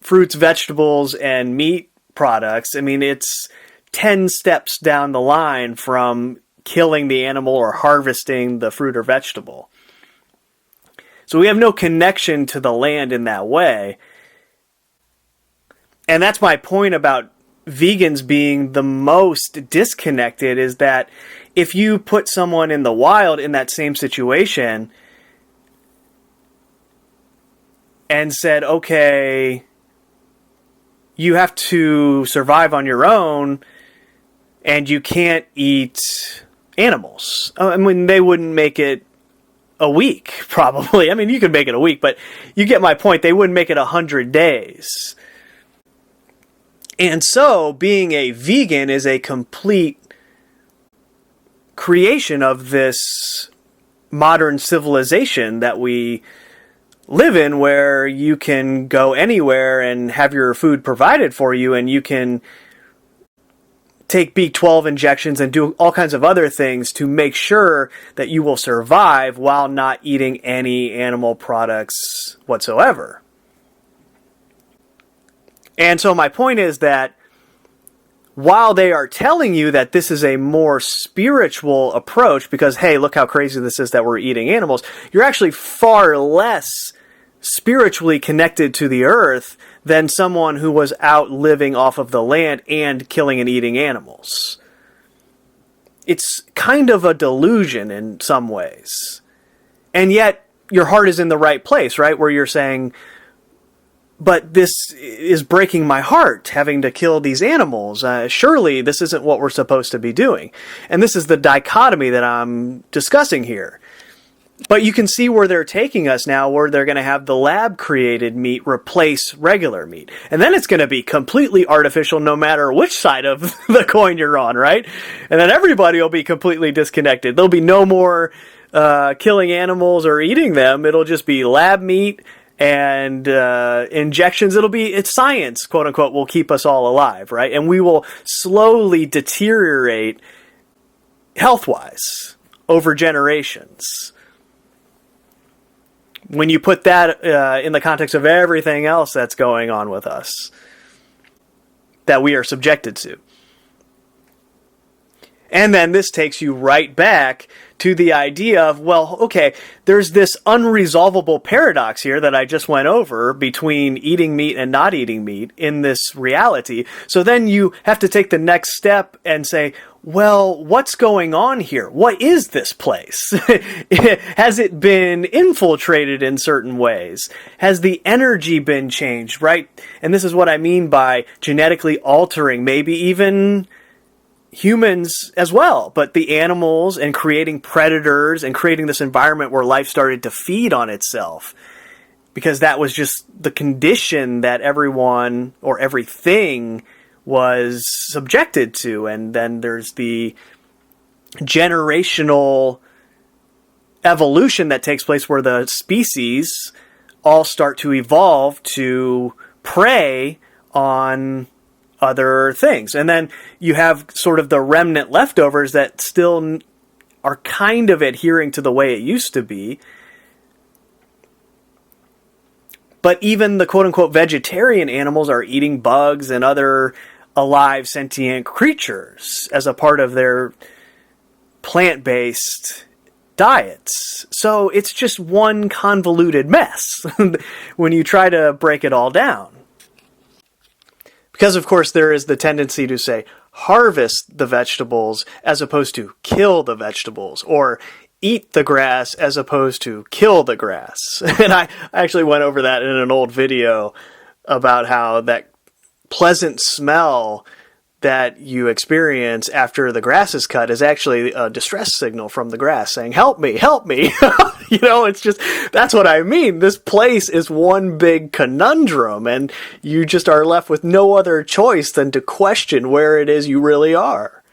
fruits, vegetables, and meat products, I mean, it's 10 steps down the line from killing the animal or harvesting the fruit or vegetable. So we have no connection to the land in that way. And that's my point about vegans being the most disconnected is that if you put someone in the wild in that same situation and said, okay, you have to survive on your own and you can't eat animals. I mean, they wouldn't make it a week, probably. I mean, you could make it a week, but you get my point. They wouldn't make it 100 days. And so, being a vegan is a complete creation of this modern civilization that we live in, where you can go anywhere and have your food provided for you, and you can take B12 injections and do all kinds of other things to make sure that you will survive while not eating any animal products whatsoever. And so my point is that while they are telling you that this is a more spiritual approach, because, hey, look how crazy this is that we're eating animals, you're actually far less spiritually connected to the earth than someone who was out living off of the land and killing and eating animals. It's kind of a delusion in some ways. And yet, your heart is in the right place, right? Where you're saying, but this is breaking my heart, having to kill these animals. Surely this isn't what we're supposed to be doing. And this is the dichotomy that I'm discussing here. But you can see where they're taking us now, where they're going to have the lab-created meat replace regular meat. And then it's going to be completely artificial no matter which side of the coin you're on, right? And then everybody will be completely disconnected. There'll be no more killing animals or eating them. It'll just be lab meat and injections. It's science, quote unquote, will keep us all alive, right? And we will slowly deteriorate health-wise over generations. When you put that in the context of everything else that's going on with us, that we are subjected to. And then this takes you right back to the idea of, well, okay, there's this unresolvable paradox here that I just went over between eating meat and not eating meat in this reality. So then you have to take the next step and say, well, what's going on here? What is this place? Has it been infiltrated in certain ways? Has the energy been changed, right? And this is what I mean by genetically altering, maybe even humans as well, but the animals, and creating predators and creating this environment where life started to feed on itself, because that was just the condition that everyone or everything was subjected to. And then there's the generational evolution that takes place where the species all start to evolve to prey on other things. And then you have sort of the remnant leftovers that still are kind of adhering to the way it used to be. But even the quote-unquote vegetarian animals are eating bugs and other alive sentient creatures as a part of their plant-based diets. So it's just one convoluted mess when you try to break it all down. Because, of course, there is the tendency to say, harvest the vegetables as opposed to kill the vegetables, or eat the grass as opposed to kill the grass. And I actually went over that in an old video about how that pleasant smell that you experience after the grass is cut is actually a distress signal from the grass saying, help me, help me. It's just, that's what I mean. This place is one big conundrum, and you just are left with no other choice than to question where it is you really are.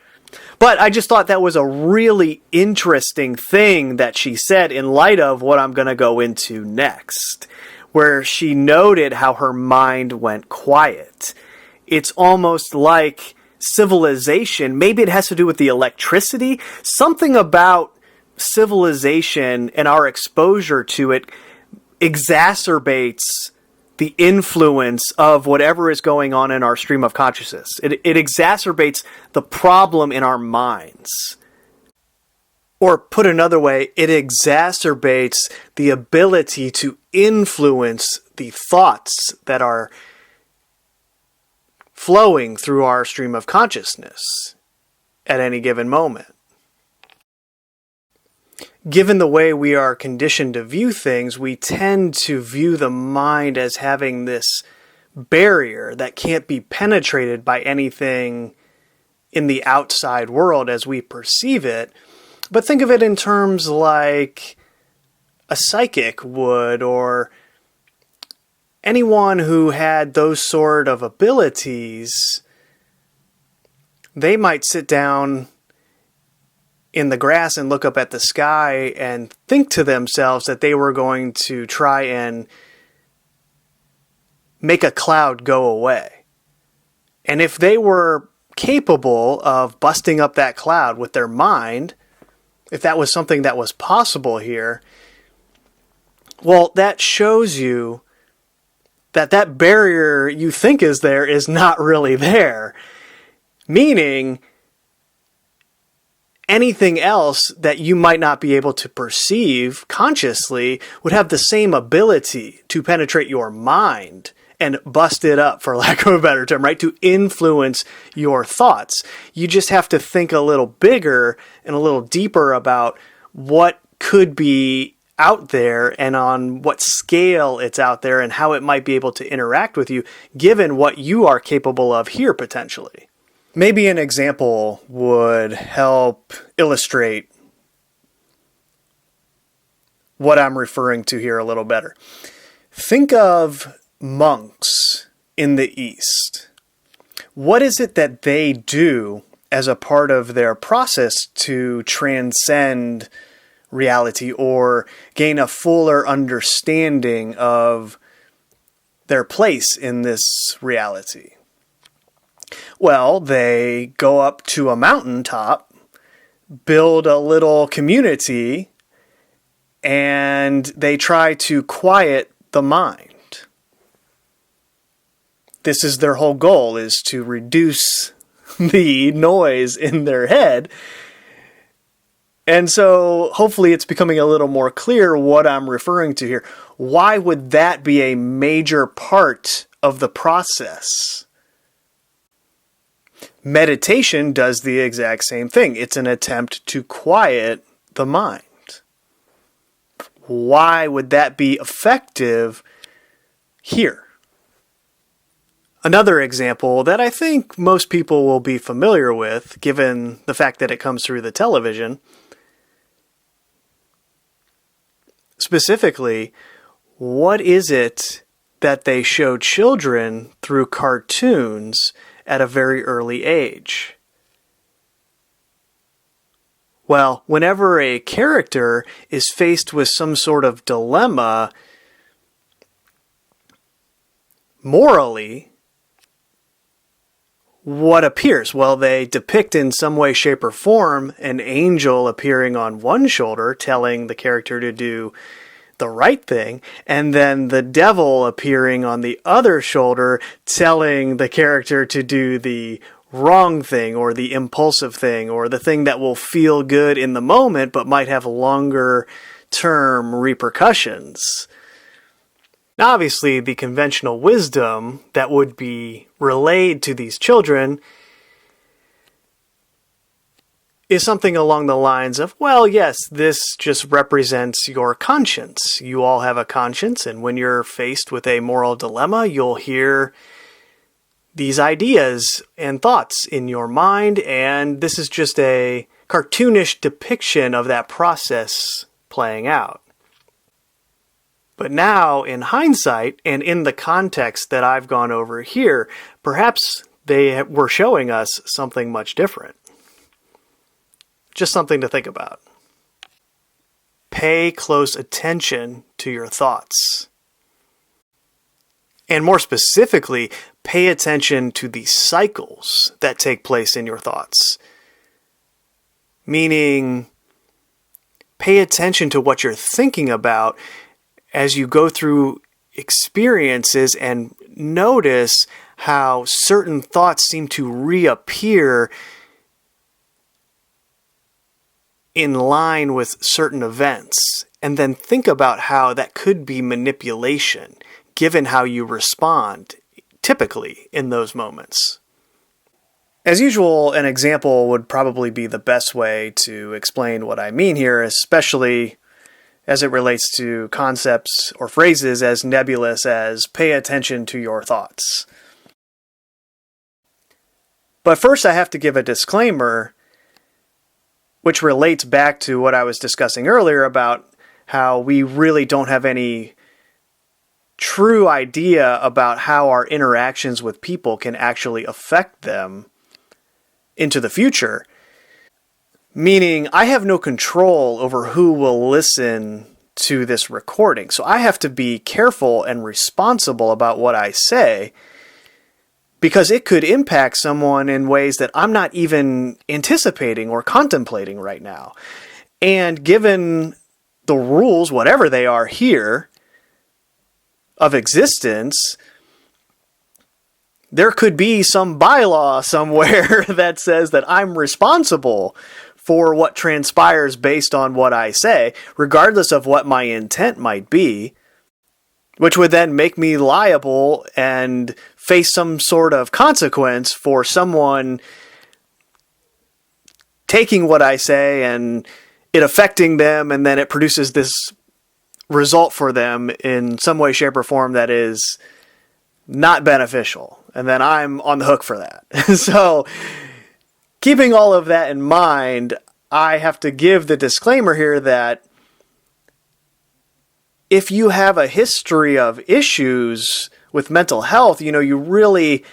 But I just thought that was a really interesting thing that she said in light of what I'm going to go into next, where she noted how her mind went quiet. It's almost like civilization, maybe it has to do with the electricity, something about civilization and our exposure to it exacerbates the influence of whatever is going on in our stream of consciousness. It exacerbates the problem in our minds. Or put another way, it exacerbates the ability to influence the thoughts that are flowing through our stream of consciousness at any given moment. Given the way we are conditioned to view things, we tend to view the mind as having this barrier that can't be penetrated by anything in the outside world as we perceive it. But think of it in terms like a psychic would, or anyone who had those sort of abilities. They might sit down in the grass and look up at the sky and think to themselves that they were going to try and make a cloud go away. And if they were capable of busting up that cloud with their mind, if that was something that was possible here, well, that shows you that that barrier you think is there is not really there. Meaning, anything else that you might not be able to perceive consciously would have the same ability to penetrate your mind and bust it up, for lack of a better term, right? To influence your thoughts. You just have to think a little bigger and a little deeper about what could be out there and on what scale it's out there and how it might be able to interact with you, given what you are capable of here potentially. Maybe an example would help illustrate what I'm referring to here a little better. Think of monks in the East. What is it that they do as a part of their process to transcend reality or gain a fuller understanding of their place in this reality? Well, they go up to a mountaintop, build a little community, and they try to quiet the mind. This is their whole goal, is to reduce the noise in their head. And so hopefully it's becoming a little more clear what I'm referring to here. Why would that be a major part of the process? Meditation does the exact same thing. It's an attempt to quiet the mind. Why would that be effective here? Another example that I think most people will be familiar with, given the fact that it comes through the television. Specifically, what is it that they show children through cartoons at a very early age? Well, whenever a character is faced with some sort of dilemma, morally, what appears? Well, they depict in some way, shape, or form an angel appearing on one shoulder, telling the character to do the right thing, and then the devil appearing on the other shoulder, telling the character to do the wrong thing, or the impulsive thing, or the thing that will feel good in the moment, but might have longer term repercussions. Now, obviously, the conventional wisdom that would be relayed to these children is something along the lines of, well, yes, this just represents your conscience. You all have a conscience, and when you're faced with a moral dilemma, you'll hear these ideas and thoughts in your mind, and this is just a cartoonish depiction of that process playing out. But now, in hindsight, and in the context that I've gone over here, perhaps they were showing us something much different. Just something to think about. Pay close attention to your thoughts. And more specifically, pay attention to the cycles that take place in your thoughts. Meaning, pay attention to what you're thinking about as you go through experiences and notice how certain thoughts seem to reappear in line with certain events. And then think about how that could be manipulation, given how you respond typically in those moments. As usual, an example would probably be the best way to explain what I mean here, especially as it relates to concepts or phrases as nebulous as pay attention to your thoughts. But first I have to give a disclaimer, which relates back to what I was discussing earlier about how we really don't have any true idea about how our interactions with people can actually affect them into the future. Meaning, I have no control over who will listen to this recording. So I have to be careful and responsible about what I say, because it could impact someone in ways that I'm not even anticipating or contemplating right now. And given the rules, whatever they are here, of existence, there could be some bylaw somewhere that says that I'm responsible for what transpires based on what I say, regardless of what my intent might be, which would then make me liable and face some sort of consequence for someone taking what I say and it affecting them, and then it produces this result for them in some way, shape, or form that is not beneficial. And then I'm on the hook for that. So, keeping all of that in mind, I have to give the disclaimer here that if you have a history of issues with mental health, you really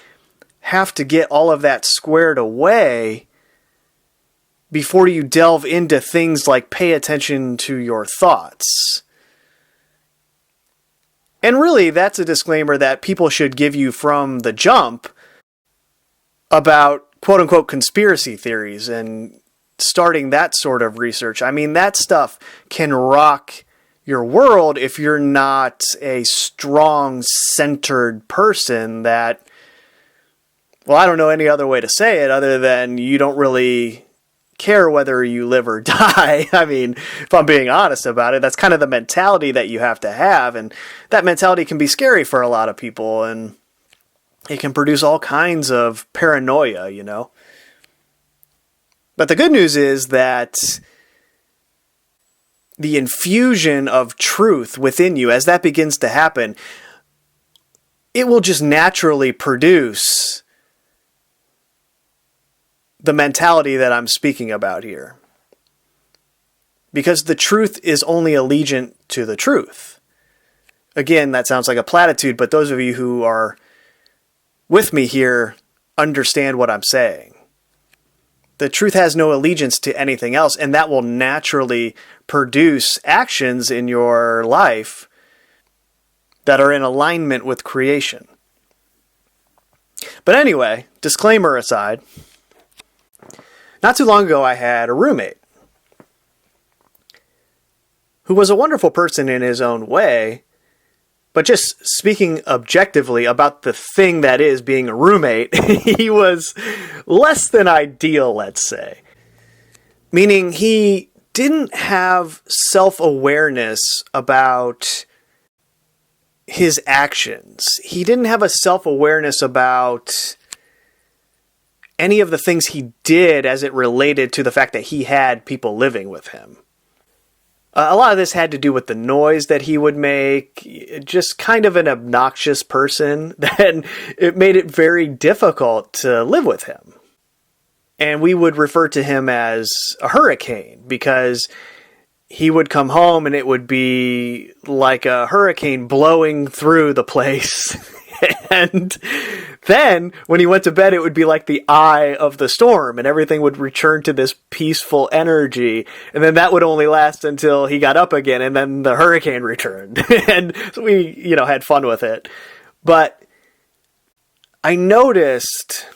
have to get all of that squared away before you delve into things like pay attention to your thoughts. And really, that's a disclaimer that people should give you from the jump about quote-unquote conspiracy theories and starting that sort of research. I mean, that stuff can rock your world if you're not a strong, centered person that, well, I don't know any other way to say it other than you don't really care whether you live or die. I mean, if I'm being honest about it, that's kind of the mentality that you have to have, and that mentality can be scary for a lot of people, and it can produce all kinds of paranoia, But the good news is that the infusion of truth within you, as that begins to happen, it will just naturally produce the mentality that I'm speaking about here. Because the truth is only allegiant to the truth. Again, that sounds like a platitude, but those of you who are with me here understand what I'm saying. The truth has no allegiance to anything else, and that will naturally produce actions in your life that are in alignment with creation. But anyway, disclaimer aside, not too long ago I had a roommate who was a wonderful person in his own way, but just speaking objectively about the thing that is being a roommate, he was less than ideal, let's say. Meaning he didn't have self-awareness about his actions. He didn't have a self-awareness about any of the things he did as it related to the fact that he had people living with him. A lot of this had to do with the noise that he would make, just kind of an obnoxious person, that it made it very difficult to live with him. And we would refer to him as a hurricane, because he would come home and it would be like a hurricane blowing through the place. And then when he went to bed, it would be like the eye of the storm, and everything would return to this peaceful energy. And then that would only last until he got up again, and then the hurricane returned. And so we, had fun with it. But I noticed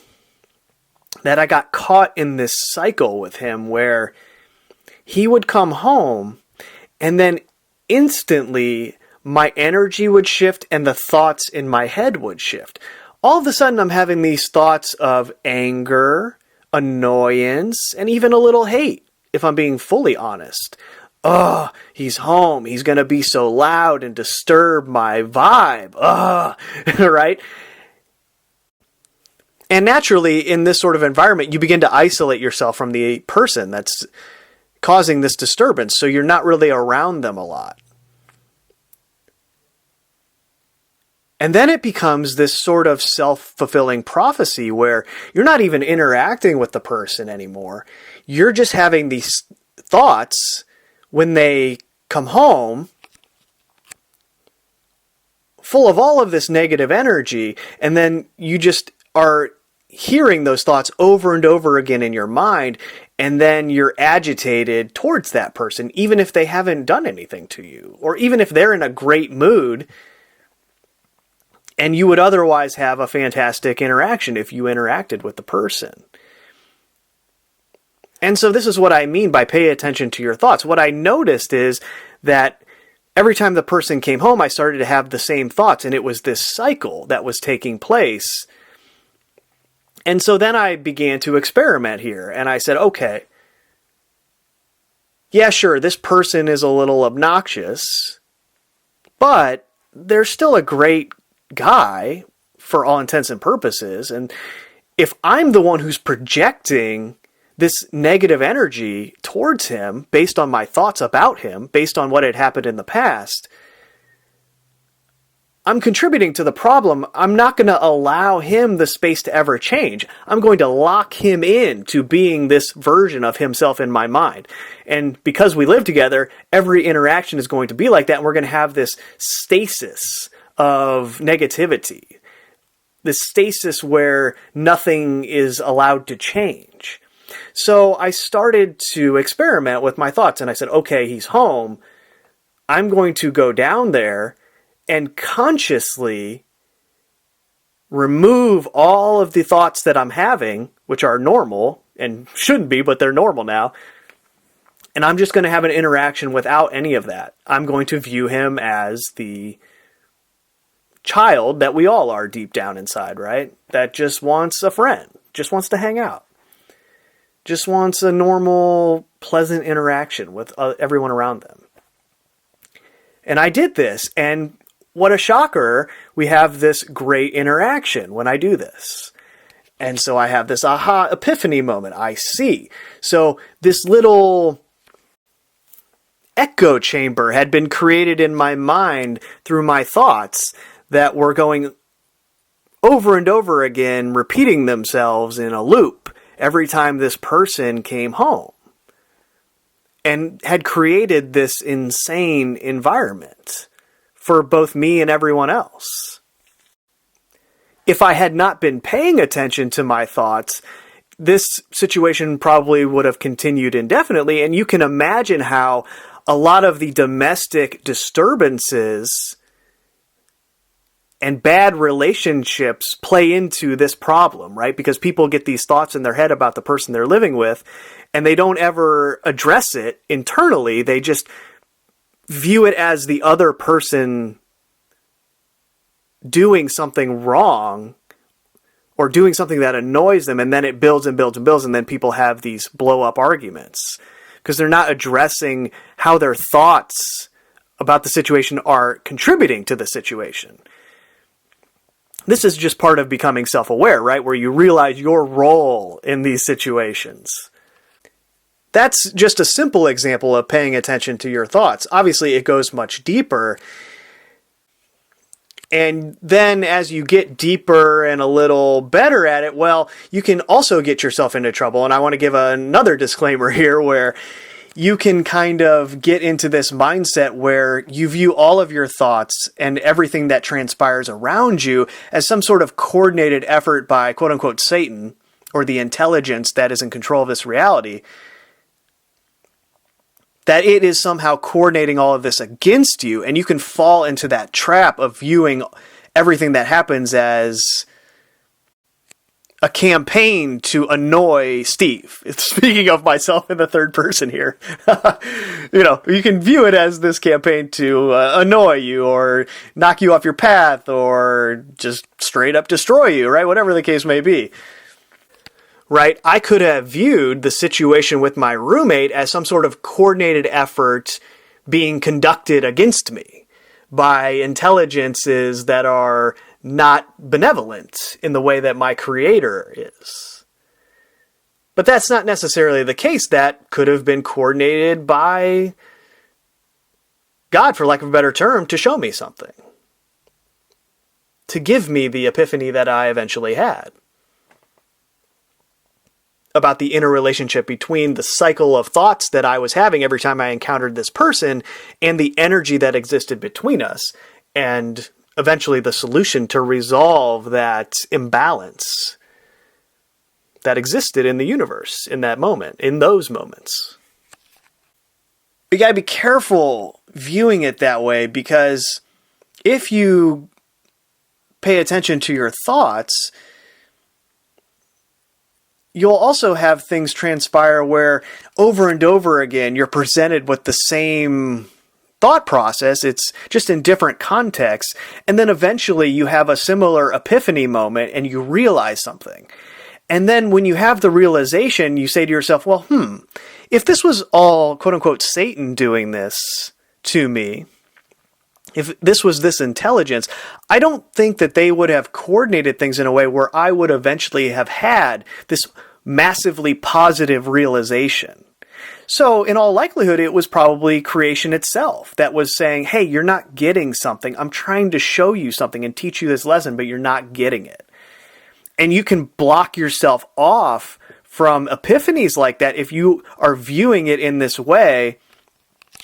that I got caught in this cycle with him where he would come home and then instantly my energy would shift and the thoughts in my head would shift. All of a sudden I'm having these thoughts of anger, annoyance, and even a little hate, if I'm being fully honest. Oh, he's home. He's going to be so loud and disturb my vibe. Oh, right? And naturally, in this sort of environment, you begin to isolate yourself from the person that's causing this disturbance, so you're not really around them a lot. And then it becomes this sort of self-fulfilling prophecy where you're not even interacting with the person anymore. You're just having these thoughts when they come home full of all of this negative energy, and then you just are hearing those thoughts over and over again in your mind, and then you're agitated towards that person, even if they haven't done anything to you, or even if they're in a great mood, and you would otherwise have a fantastic interaction if you interacted with the person. And so this is what I mean by pay attention to your thoughts. What I noticed is that every time the person came home, I started to have the same thoughts, and it was this cycle that was taking place. And so then I began to experiment here, and I said, okay, yeah, sure, this person is a little obnoxious, but they're still a great guy for all intents and purposes. And if I'm the one who's projecting this negative energy towards him based on my thoughts about him, based on what had happened in the past, I'm contributing to the problem. I'm not going to allow him the space to ever change. I'm going to lock him in to being this version of himself in my mind. And because we live together, every interaction is going to be like that. And we're going to have this stasis of negativity. This stasis where nothing is allowed to change. So I started to experiment with my thoughts, and I said, okay, he's home. I'm going to go down there and consciously remove all of the thoughts that I'm having, which are normal and shouldn't be, but they're normal now. And I'm just going to have an interaction without any of that. I'm going to view him as the child that we all are deep down inside, right? That just wants a friend, just wants to hang out, just wants a normal, pleasant interaction with everyone around them. And I did this, and what a shocker, we have this great interaction when I do this. And so I have this aha epiphany moment. I see. So this little echo chamber had been created in my mind through my thoughts that were going over and over again, repeating themselves in a loop every time this person came home, and had created this insane environment for both me and everyone else. If I had not been paying attention to my thoughts, this situation probably would have continued indefinitely, and you can imagine how a lot of the domestic disturbances and bad relationships play into this problem, right? Because people get these thoughts in their head about the person they're living with, and they don't ever address it internally. They just view it as the other person doing something wrong or doing something that annoys them, and then it builds and builds and builds, and then people have these blow-up arguments because they're not addressing how their thoughts about the situation are contributing to the situation. This is just part of becoming self-aware, right? Where you realize your role in these situations. That's just a simple example of paying attention to your thoughts. Obviously, it goes much deeper. And then as you get deeper and a little better at it, well, you can also get yourself into trouble. And I want to give another disclaimer here where you can kind of get into this mindset where you view all of your thoughts and everything that transpires around you as some sort of coordinated effort by quote unquote Satan, or the intelligence that is in control of this reality, that it is somehow coordinating all of this against you, and you can fall into that trap of viewing everything that happens as a campaign to annoy Steve. Speaking of myself in the third person here, you can view it as this campaign to annoy you or knock you off your path or just straight up destroy you, right? Whatever the case may be. Right? I could have viewed the situation with my roommate as some sort of coordinated effort being conducted against me by intelligences that are not benevolent in the way that my creator is. But that's not necessarily the case. That could have been coordinated by God, for lack of a better term, to show me something. To give me the epiphany that I eventually had. About the interrelationship between the cycle of thoughts that I was having every time I encountered this person and the energy that existed between us, and eventually the solution to resolve that imbalance that existed in the universe in that moment, in those moments. You gotta be careful viewing it that way, because if you pay attention to your thoughts, you'll also have things transpire where over and over again you're presented with the same thought process. It's just in different contexts. And then eventually you have a similar epiphany moment and you realize something. And then when you have the realization, you say to yourself, well, if this was all, quote unquote, Satan doing this to me, if this was this intelligence, I don't think that they would have coordinated things in a way where I would eventually have had this massively positive realization. So in all likelihood, it was probably creation itself that was saying, hey, you're not getting something. I'm trying to show you something and teach you this lesson, but you're not getting it. And you can block yourself off from epiphanies like that if you are viewing it in this way,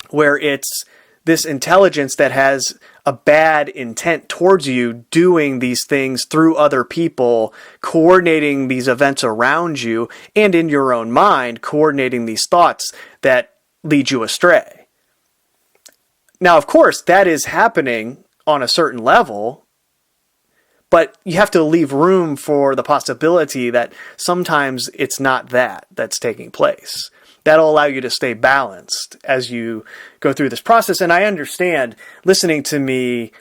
where it's this intelligence that has a bad intent towards you, doing these things through other people, coordinating these events around you, and in your own mind, coordinating these thoughts that lead you astray. Now, of course, that is happening on a certain level, but you have to leave room for the possibility that sometimes it's not that that's taking place. That'll allow you to stay balanced as you go through this process. And I understand, listening to me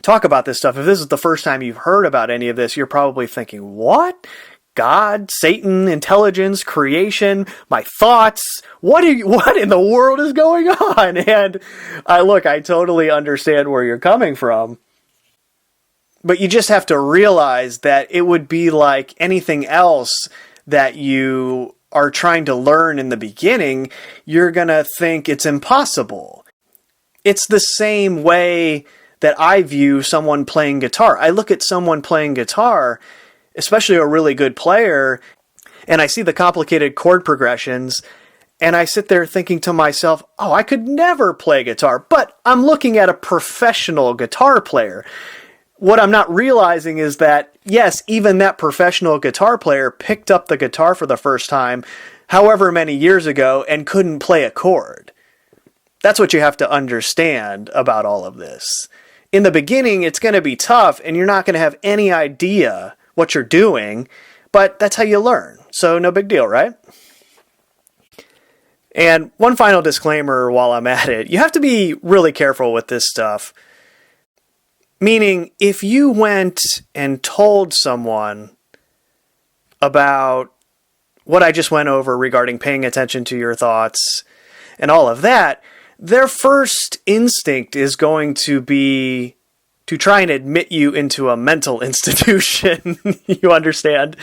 talk about this stuff, if this is the first time you've heard about any of this, you're probably thinking, what? God, Satan, intelligence, creation, my thoughts, what in the world is going on? And I totally understand where you're coming from. But you just have to realize that it would be like anything else that you are trying to learn in the beginning. You're going to think it's impossible. It's the same way that I view someone playing guitar. I look at someone playing guitar, especially a really good player, and I see the complicated chord progressions, and I sit there thinking to myself, oh, I could never play guitar, but I'm looking at a professional guitar player. What I'm not realizing is that, yes, even that professional guitar player picked up the guitar for the first time however many years ago and couldn't play a chord. That's what you have to understand about all of this. In the beginning, it's going to be tough and you're not going to have any idea what you're doing, but that's how you learn. So no big deal, right? And one final disclaimer while I'm at it. You have to be really careful with this stuff. Meaning, if you went and told someone about what I just went over regarding paying attention to your thoughts and all of that, their first instinct is going to be to try and admit you into a mental institution. You understand?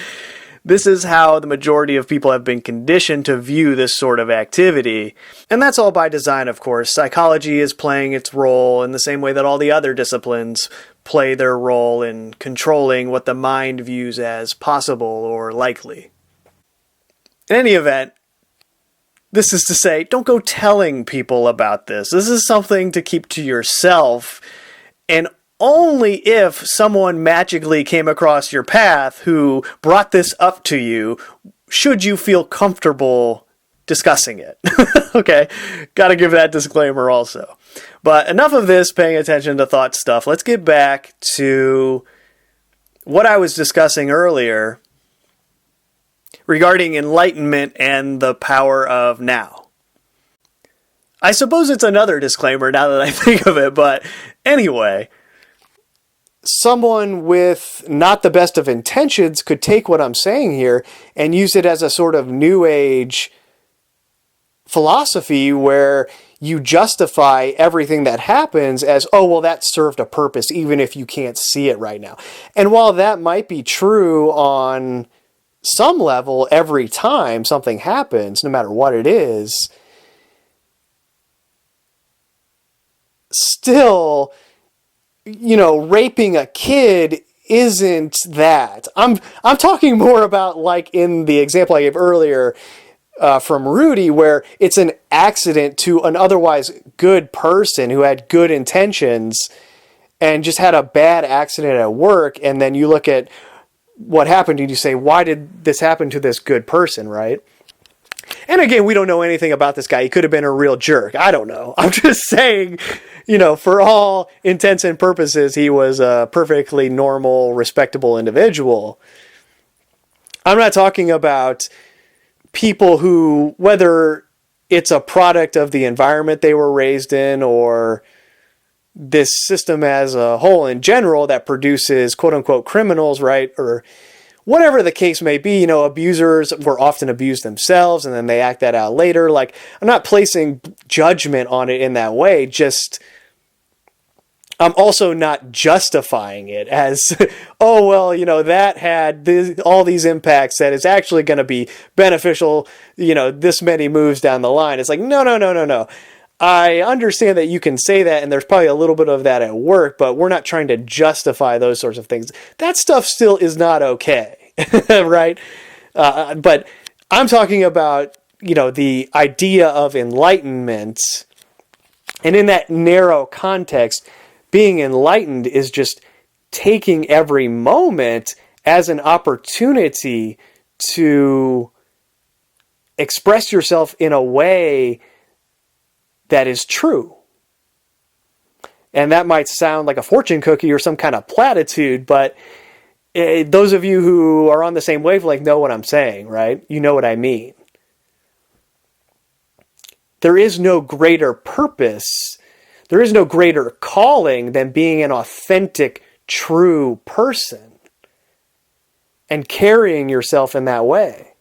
This is how the majority of people have been conditioned to view this sort of activity. And that's all by design, of course. Psychology is playing its role in the same way that all the other disciplines play their role in controlling what the mind views as possible or likely. In any event, this is to say, don't go telling people about this. This is something to keep to yourself, and only if someone magically came across your path who brought this up to you should you feel comfortable discussing it. Okay, gotta give that disclaimer also. But enough of this paying attention to thought stuff. Let's get back to what I was discussing earlier regarding enlightenment and the power of now. I suppose it's another disclaimer now that I think of it, but anyway, someone with not the best of intentions could take what I'm saying here and use it as a sort of new age philosophy where you justify everything that happens as, oh, well, that served a purpose, even if you can't see it right now. And while that might be true on some level every time something happens, no matter what it is, still, raping a kid isn't that. I'm talking more about, like in the example I gave earlier, from Rudy, where it's an accident to an otherwise good person who had good intentions and just had a bad accident at work. And then you look at what happened and you say, why did this happen to this good person, right? And again, we don't know anything about this guy. He could have been a real jerk. I don't know. I'm just saying, for all intents and purposes, he was a perfectly normal, respectable individual. I'm not talking about people who, whether it's a product of the environment they were raised in or this system as a whole in general that produces quote unquote criminals, right? Or whatever the case may be, abusers were often abused themselves and then they act that out later. Like, I'm not placing judgment on it in that way, just I'm also not justifying it as, oh, well, that had all these impacts that is actually going to be beneficial, this many moves down the line. It's like, no. I understand that you can say that, and there's probably a little bit of that at work, but we're not trying to justify those sorts of things. That stuff still is not okay, right? But I'm talking about, the idea of enlightenment, and in that narrow context, being enlightened is just taking every moment as an opportunity to express yourself in a way that is true. And that might sound like a fortune cookie or some kind of platitude, but those of you who are on the same wavelength know what I'm saying, right? You know what I mean. There is no greater purpose, there is no greater calling than being an authentic, true person and carrying yourself in that way.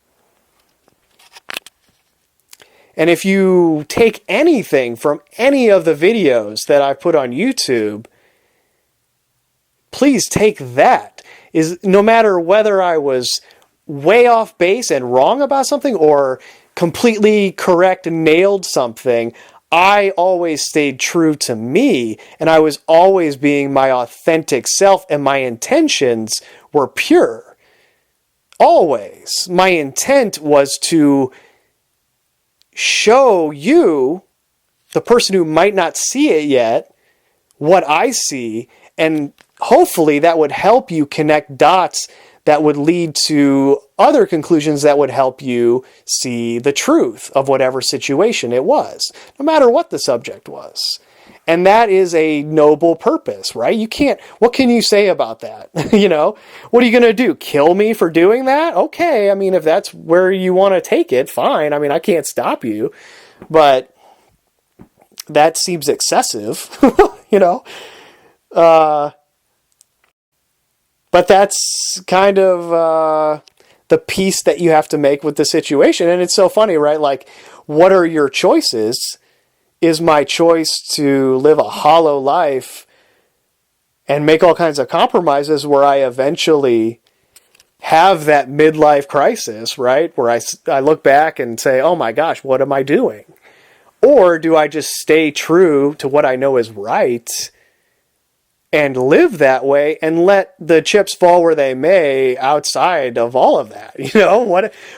And if you take anything from any of the videos that I put on YouTube, please take that. Is no matter whether I was way off base and wrong about something or completely correct and nailed something, I always stayed true to me, and I was always being my authentic self, and my intentions were pure. Always. My intent was to show you, the person who might not see it yet, what I see, and hopefully that would help you connect dots that would lead to other conclusions that would help you see the truth of whatever situation it was, no matter what the subject was. And that is a noble purpose, right? What can you say about that? What are you going to do? Kill me for doing that? Okay, if that's where you want to take it, fine. I can't stop you, but that seems excessive, But that's kind of the peace that you have to make with the situation. And it's so funny, right? Like, what are your choices? Is my choice to live a hollow life and make all kinds of compromises where I eventually have that midlife crisis, right? Where I look back and say, oh my gosh, what am I doing? Or do I just stay true to what I know is right and live that way and let the chips fall where they may outside of all of that?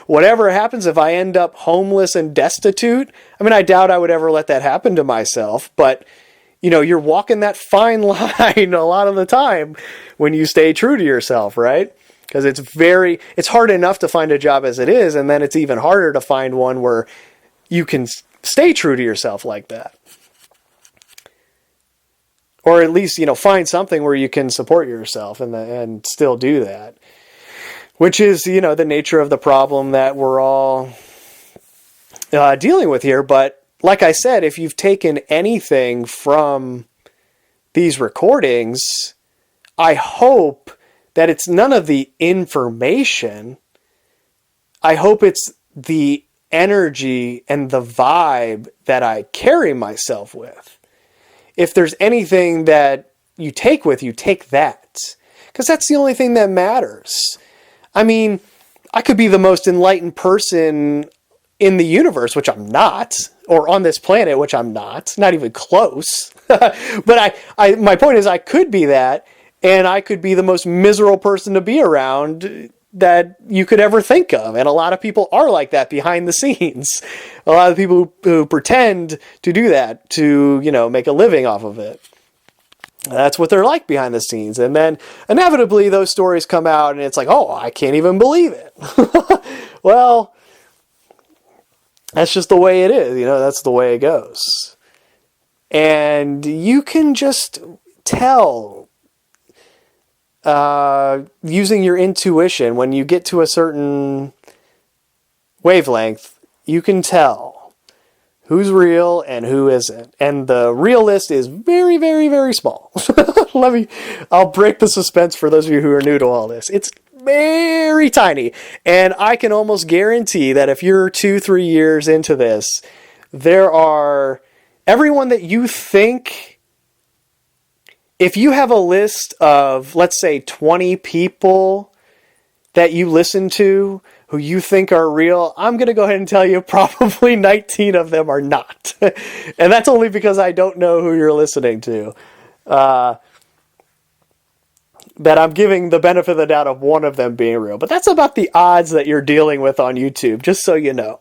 Whatever happens, if I end up homeless and destitute, I doubt I would ever let that happen to myself, but you're walking that fine line a lot of the time when you stay true to yourself, right? Because it's hard enough to find a job as it is, and then it's even harder to find one where you can stay true to yourself like that. Or at least, find something where you can support yourself and still do that. Which is, the nature of the problem that we're all dealing with here. But like I said, if you've taken anything from these recordings, I hope that it's none of the information. I hope it's the energy and the vibe that I carry myself with. If there's anything that you take with you, take that. Because that's the only thing that matters. I mean, I could be the most enlightened person in the universe, which I'm not, or on this planet, which I'm not even close. But my point is I could be that, and I could be the most miserable person to be around that you could ever think of. And a lot of people are like that behind the scenes. A lot of people who pretend to do that to, make a living off of it. That's what they're like behind the scenes. And then inevitably those stories come out and it's like, oh, I can't even believe it. Well, that's just the way it is. That's the way it goes. And you can just tell using your intuition when you get to a certain wavelength, you can tell who's real and who isn't. And the real list is very, very, very small. I'll break the suspense for those of you who are new to all this. It's very tiny. And I can almost guarantee that if you're 2-3 years into this, there are everyone that you think, if you have a list of, let's say, 20 people that you listen to who you think are real, I'm going to go ahead and tell you probably 19 of them are not. And that's only because I don't know who you're listening to. That I'm giving the benefit of the doubt of one of them being real. But that's about the odds that you're dealing with on YouTube, just so you know.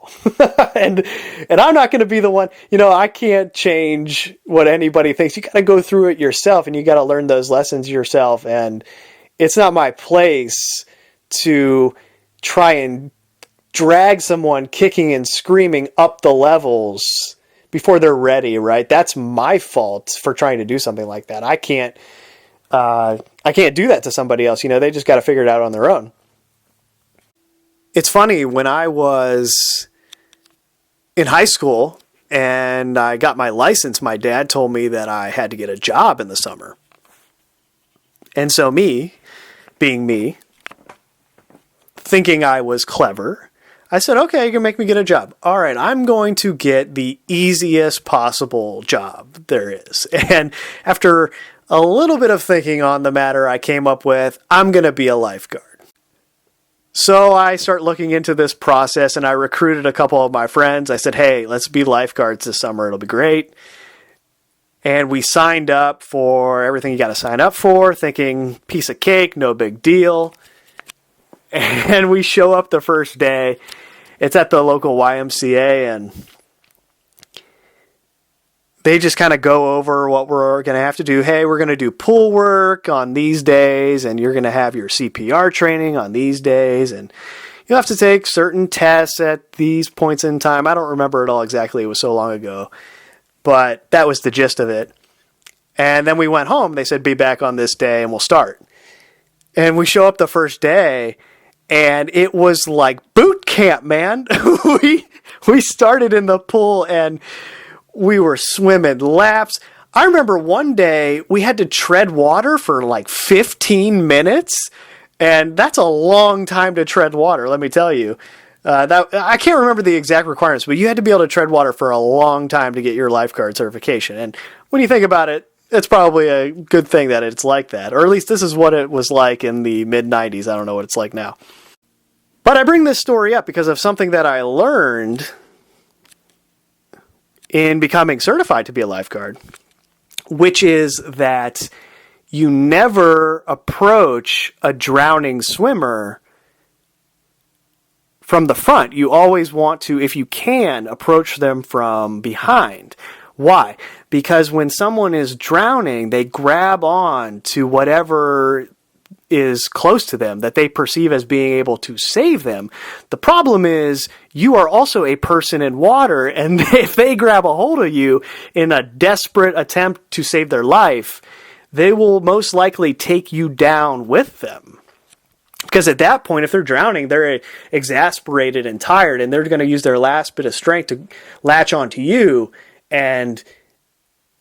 and I'm not going to be the one, I can't change what anybody thinks. You got to go through it yourself, and you got to learn those lessons yourself. And it's not my place to try and drag someone kicking and screaming up the levels before they're ready, right? That's my fault for trying to do something like that. I can't do that to somebody else. They just got to figure it out on their own. It's funny, when I was in high school and I got my license, my dad told me that I had to get a job in the summer. And so me, being me, thinking I was clever, I said, okay, you can make me get a job. All right, I'm going to get the easiest possible job there is. And after a little bit of thinking on the matter, I came up with, I'm going to be a lifeguard. So I start looking into this process, and I recruited a couple of my friends. I said, hey, let's be lifeguards this summer. It'll be great. And we signed up for everything you got to sign up for, thinking piece of cake, no big deal. And we show up the first day. It's at the local YMCA, and they just kind of go over what we're going to have to do. Hey, we're going to do pool work on these days, and you're going to have your CPR training on these days, and you'll have to take certain tests at these points in time. I don't remember it all exactly. It was so long ago. But that was the gist of it. And then we went home. They said, be back on this day, and we'll start. And we show up the first day, and it was like boot camp, man. we started in the pool, and we were swimming laps. I remember one day we had to tread water for like 15 minutes, and that's a long time to tread water, let me tell you. I can't remember the exact requirements, but you had to be able to tread water for a long time to get your lifeguard certification. And when you think about it, it's probably a good thing that it's like that. Or at least this is what it was like in the mid-90s. I don't know what it's like now. But I bring this story up because of something that I learned in becoming certified to be a lifeguard, which is that you never approach a drowning swimmer from the front. You always want to, if you can, approach them from behind. Why? Because when someone is drowning, they grab on to whatever is close to them that they perceive as being able to save them. The problem is you are also a person in water, and if they grab a hold of you in a desperate attempt to save their life, they will most likely take you down with them. Because at that point, if they're drowning, they're exasperated and tired, and they're going to use their last bit of strength to latch onto you. And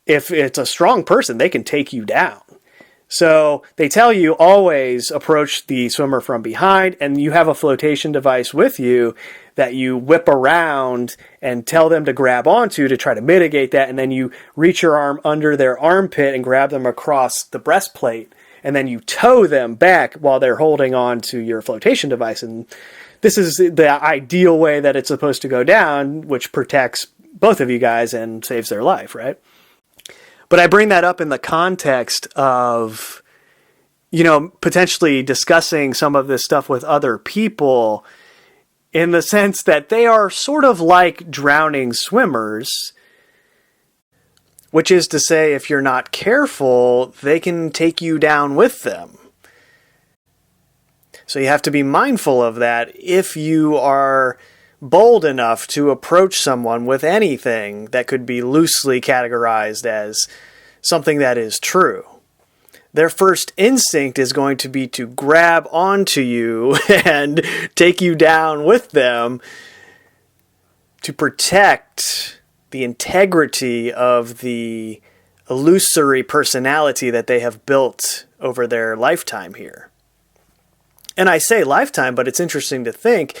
if it's a strong person, they can take you down. So they tell you always approach the swimmer from behind, and you have a flotation device with you that you whip around and tell them to grab onto to try to mitigate that, and then you reach your arm under their armpit and grab them across the breastplate, and then you tow them back while they're holding on to your flotation device. And this is the ideal way that it's supposed to go down, which protects both of you guys and saves their life, right? But I bring that up in the context of, potentially discussing some of this stuff with other people, in the sense that they are sort of like drowning swimmers, which is to say, if you're not careful, they can take you down with them. So you have to be mindful of that if you are bold enough to approach someone with anything that could be loosely categorized as something that is true. Their first instinct is going to be to grab onto you and take you down with them to protect the integrity of the illusory personality that they have built over their lifetime here. And I say lifetime, but it's interesting to think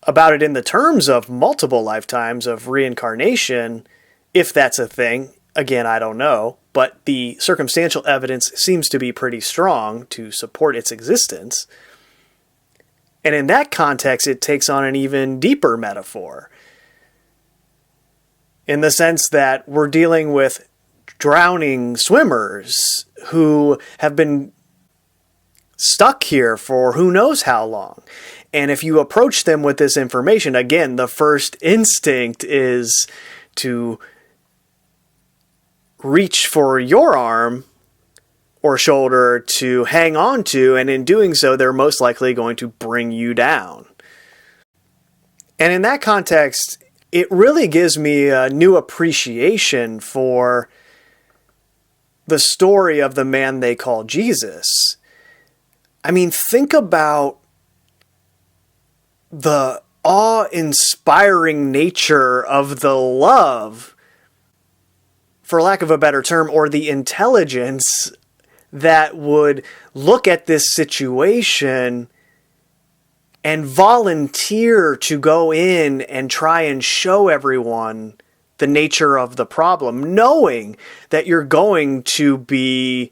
about it in the terms of multiple lifetimes of reincarnation, if that's a thing. Again, I don't know, but the circumstantial evidence seems to be pretty strong to support its existence. And in that context, it takes on an even deeper metaphor, in the sense that we're dealing with drowning swimmers who have been stuck here for who knows how long. And if you approach them with this information, again, the first instinct is to reach for your arm or shoulder to hang on to, and in doing so, they're most likely going to bring you down. And in that context, it really gives me a new appreciation for the story of the man they call Jesus. I mean, think about the awe-inspiring nature of the love, for lack of a better term, or the intelligence that would look at this situation and volunteer to go in and try and show everyone the nature of the problem, knowing that you're going to be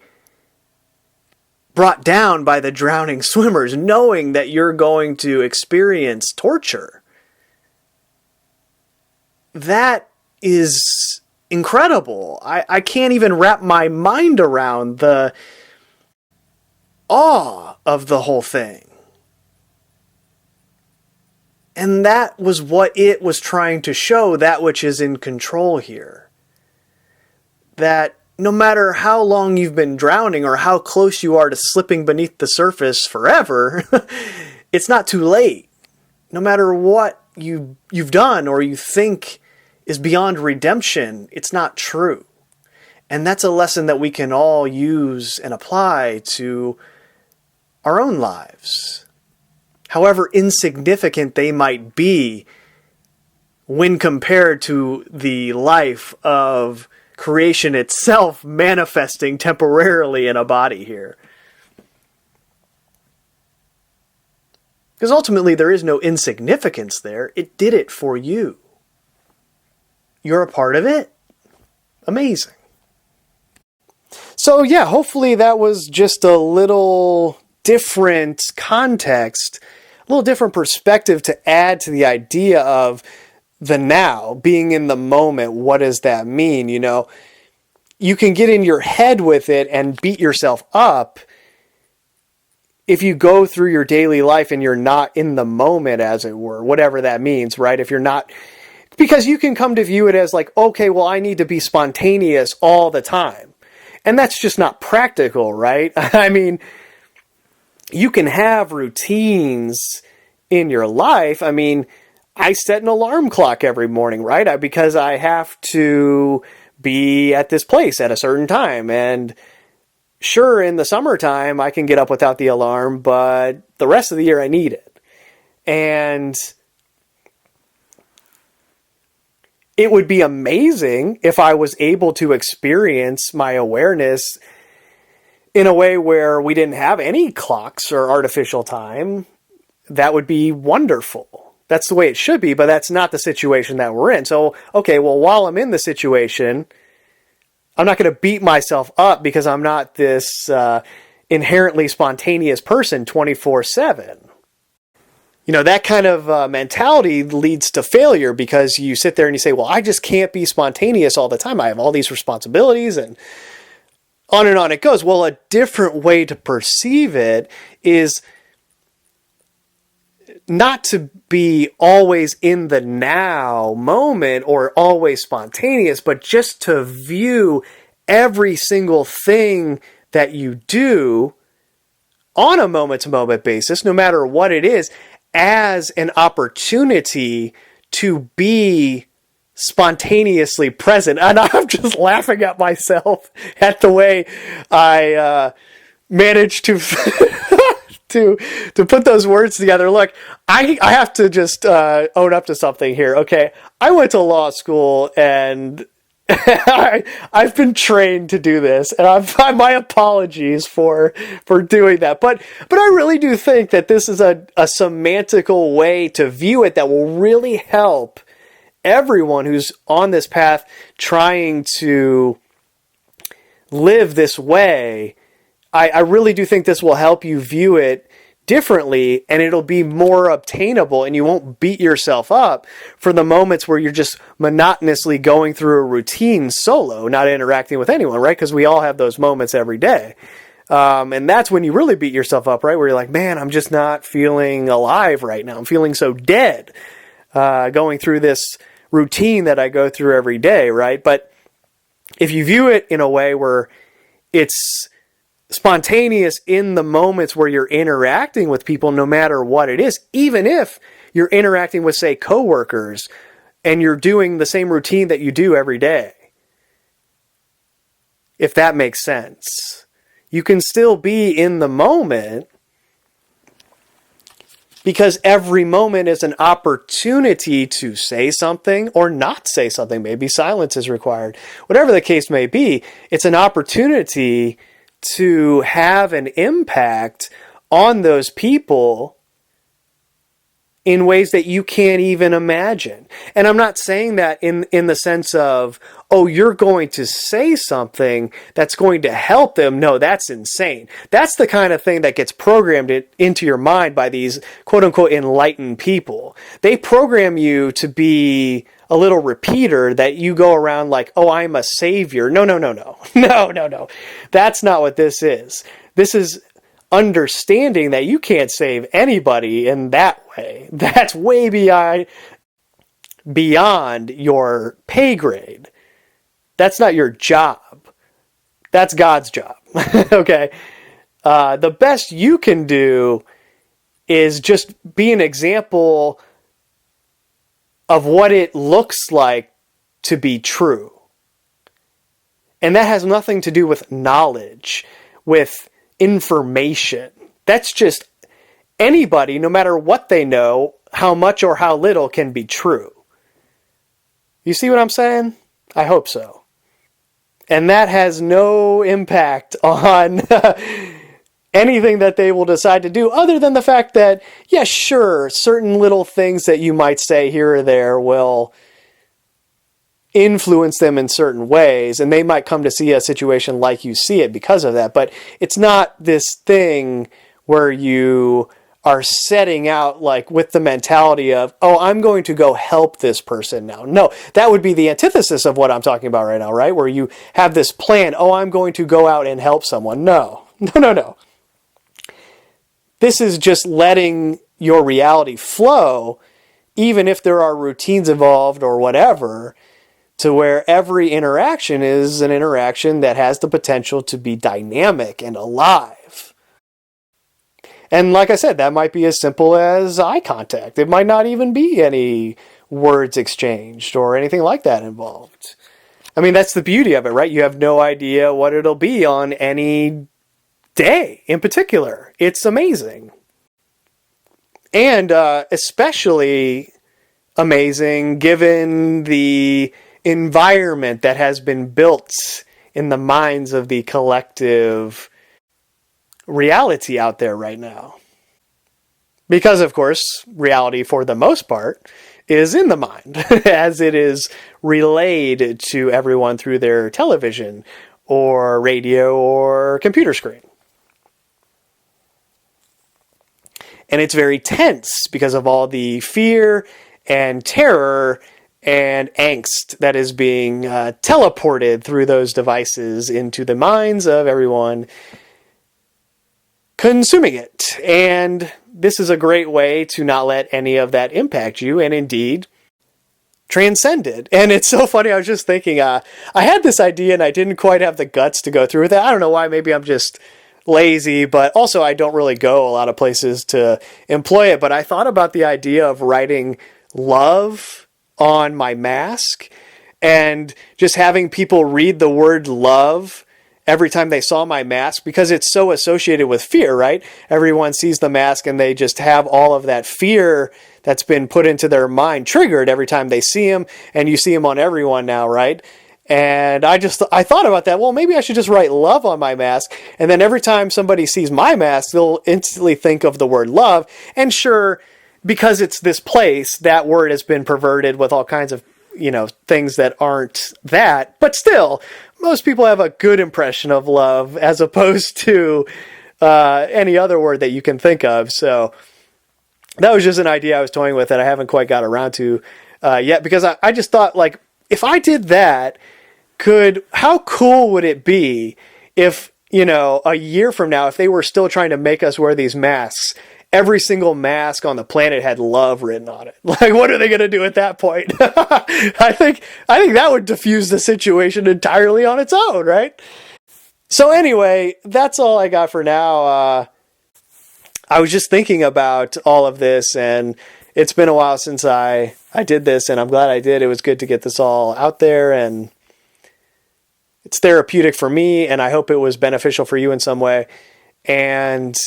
brought down by the drowning swimmers, knowing that you're going to experience torture. That is incredible. I can't even wrap my mind around the awe of the whole thing. And that was what it was trying to show, that which is in control here. That no matter how long you've been drowning or how close you are to slipping beneath the surface forever, it's not too late. No matter what you've done or you think is beyond redemption, it's not true. And that's a lesson that we can all use and apply to our own lives. However insignificant they might be when compared to the life of creation itself manifesting temporarily in a body here. Because ultimately there is no insignificance there. It did it for you. You're a part of it. Amazing. So yeah, hopefully that was just a little different context, a little different perspective to add to the idea of the now, being in the moment. What does that mean? You can get in your head with it and beat yourself up if you go through your daily life and you're not in the moment, as it were, whatever that means, right? If you're not, because you can come to view it as like, okay, well, I need to be spontaneous all the time. And that's just not practical, right? I mean, you can have routines in your life. I mean, I set an alarm clock every morning, right? Because I have to be at this place at a certain time. And sure, in the summertime, I can get up without the alarm, but the rest of the year I need it. And it would be amazing if I was able to experience my awareness in a way where we didn't have any clocks or artificial time. That would be wonderful. That's the way it should be, but that's not the situation that we're in. So, okay, well, while I'm in the situation, I'm not going to beat myself up because I'm not this inherently spontaneous person 24/7. That kind of mentality leads to failure because you sit there and you say, well, I just can't be spontaneous all the time. I have all these responsibilities and on it goes. Well, a different way to perceive it is not to be always in the now moment or always spontaneous, but just to view every single thing that you do on a moment-to-moment basis, no matter what it is, as an opportunity to be spontaneously present. And I'm just laughing at myself at the way I managed to to put those words together. Look, I have to just own up to something here. Okay, I went to law school and I've been trained to do this, and my apologies for doing that. But I really do think that this is a semantical way to view it that will really help everyone who's on this path trying to live this way. I really do think this will help you view it differently, and it'll be more obtainable, and you won't beat yourself up for the moments where you're just monotonously going through a routine solo, not interacting with anyone, right? Because we all have those moments every day. And that's when you really beat yourself up, right? Where you're like, man, I'm just not feeling alive right now. I'm feeling so dead going through this routine that I go through every day, right? But if you view it in a way where it's spontaneous in the moments where you're interacting with people, no matter what it is, even if you're interacting with, say, coworkers, and you're doing the same routine that you do every day, if that makes sense, you can still be in the moment because every moment is an opportunity to say something or not say something. Maybe silence is required. Whatever the case may be, it's an opportunity to have an impact on those people in ways that you can't even imagine. And I'm not saying that in the sense of, oh, you're going to say something that's going to help them. No, that's insane. That's the kind of thing that gets programmed into your mind by these quote unquote enlightened people. They program you to be a little repeater that you go around like, oh, I'm a savior. No. No. That's not what this is. This is understanding that you can't save anybody in that way. That's way beyond your pay grade. That's not your job. That's God's job. Okay? The best you can do is just be an example of what it looks like to be true. And that has nothing to do with knowledge, with information. That's just anybody, no matter what they know, how much or how little can be true. You see what I'm saying? I hope so. And that has no impact on anything that they will decide to do, other than the fact that, yeah, sure, certain little things that you might say here or there will influence them in certain ways, and they might come to see a situation like you see it because of that. But it's not this thing where you are setting out like with the mentality of, oh, I'm going to go help this person now. No, that would be the antithesis of what I'm talking about right now, right? Where you have this plan, oh, I'm going to go out and help someone. No. This is just letting your reality flow, even if there are routines involved or whatever, to where every interaction is an interaction that has the potential to be dynamic and alive. And like I said, that might be as simple as eye contact. It might not even be any words exchanged or anything like that involved. I mean, that's the beauty of it, right? You have no idea what it'll be on any day in particular. It's amazing. And especially amazing given the environment that has been built in the minds of the collective reality out there right now. Because, of course, reality, for the most part, is in the mind, as it is relayed to everyone through their television or radio or computer screen. And it's very tense because of all the fear and terror and angst that is being teleported through those devices into the minds of everyone consuming it. And this is a great way to not let any of that impact you, and indeed transcend it. And it's so funny, I was just thinking, I had this idea and I didn't quite have the guts to go through with it. I don't know why, maybe I'm just lazy, but also I don't really go a lot of places to employ it. But I thought about the idea of writing love on my mask and just having people read the word love every time they saw my mask, because it's so associated with fear, right? Everyone sees the mask and they just have all of that fear that's been put into their mind triggered every time they see him, and you see him on everyone now, right? And I thought about that. Well, maybe I should just write love on my mask. And then every time somebody sees my mask, they'll instantly think of the word love. And sure, because it's this place, that word has been perverted with all kinds of, things that aren't that. But still, most people have a good impression of love as opposed to any other word that you can think of. So that was just an idea I was toying with that I haven't quite got around to yet, because I just thought, like, if I did that, how cool would it be if, a year from now, if they were still trying to make us wear these masks, every single mask on the planet had love written on it? Like, what are they going to do at that point? I think that would diffuse the situation entirely on its own, right? So anyway, that's all I got for now. I was just thinking about all of this, and it's been a while since I did this, and I'm glad I did. It was good to get this all out there, and it's therapeutic for me, and I hope it was beneficial for you in some way. And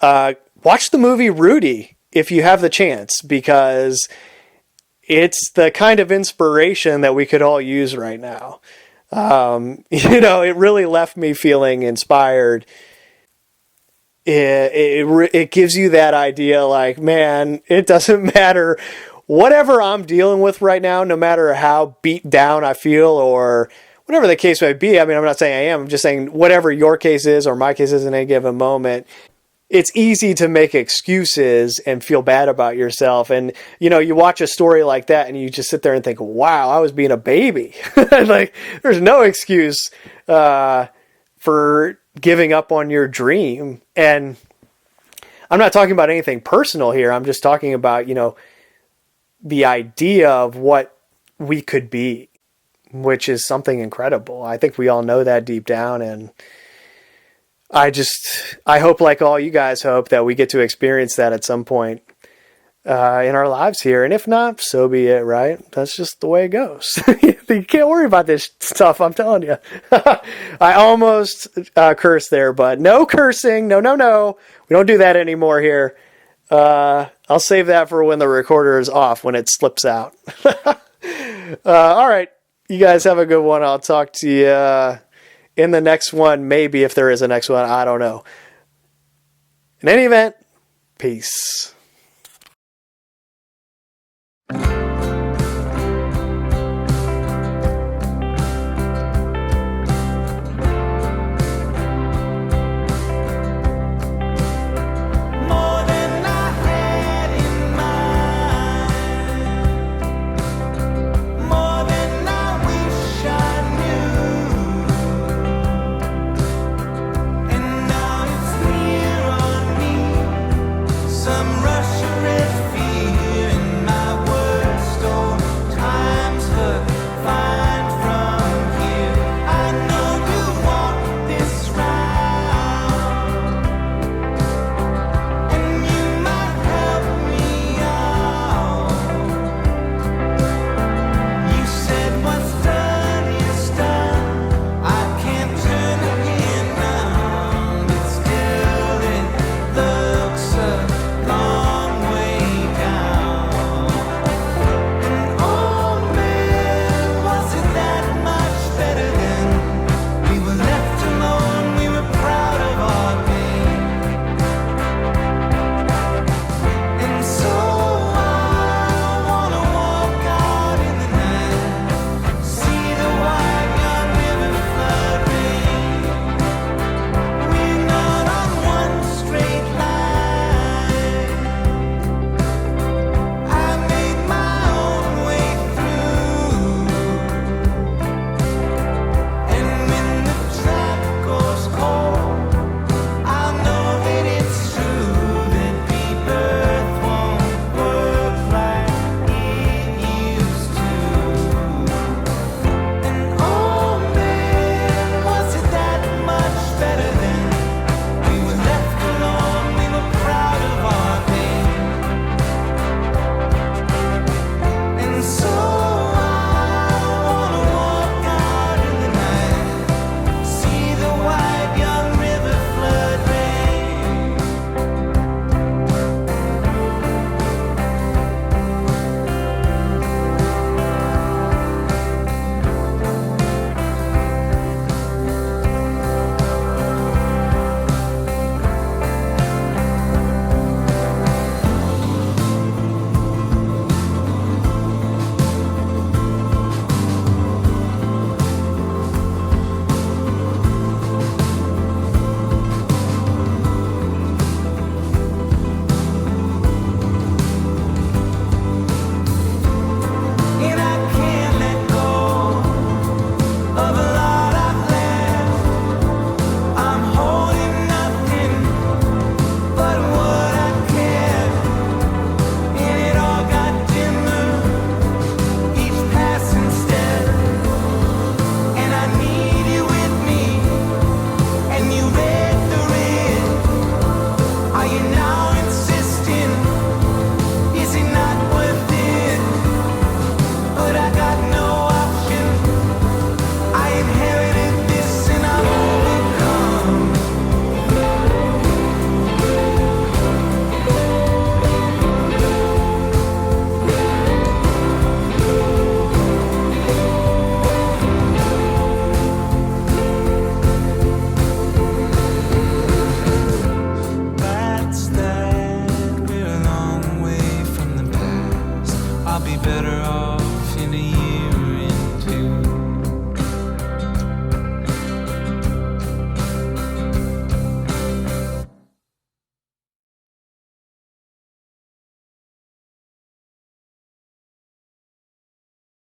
watch the movie Rudy if you have the chance, because it's the kind of inspiration that we could all use right now. It really left me feeling inspired. It gives you that idea, like, man, it doesn't matter whatever I'm dealing with right now, no matter how beat down I feel or whatever the case may be. I mean, I'm not saying I am. I'm just saying whatever your case is or my case is in any given moment, it's easy to make excuses and feel bad about yourself. And, you watch a story like that and you just sit there and think, wow, I was being a baby. Like, there's no excuse for giving up on your dream. And I'm not talking about anything personal here. I'm just talking about, the idea of what we could be, which is something incredible. I think we all know that deep down. And I hope, like all you guys hope, that we get to experience that at some point in our lives here. And if not, so be it, right? That's just the way it goes. You can't worry about this stuff, I'm telling you. I almost cursed there, but no cursing. No. We don't do that anymore here. I'll save that for when the recorder is off, when it slips out. All right. You guys have a good one. I'll talk to you in the next one. Maybe if there is a next one. I don't know. In any event, peace.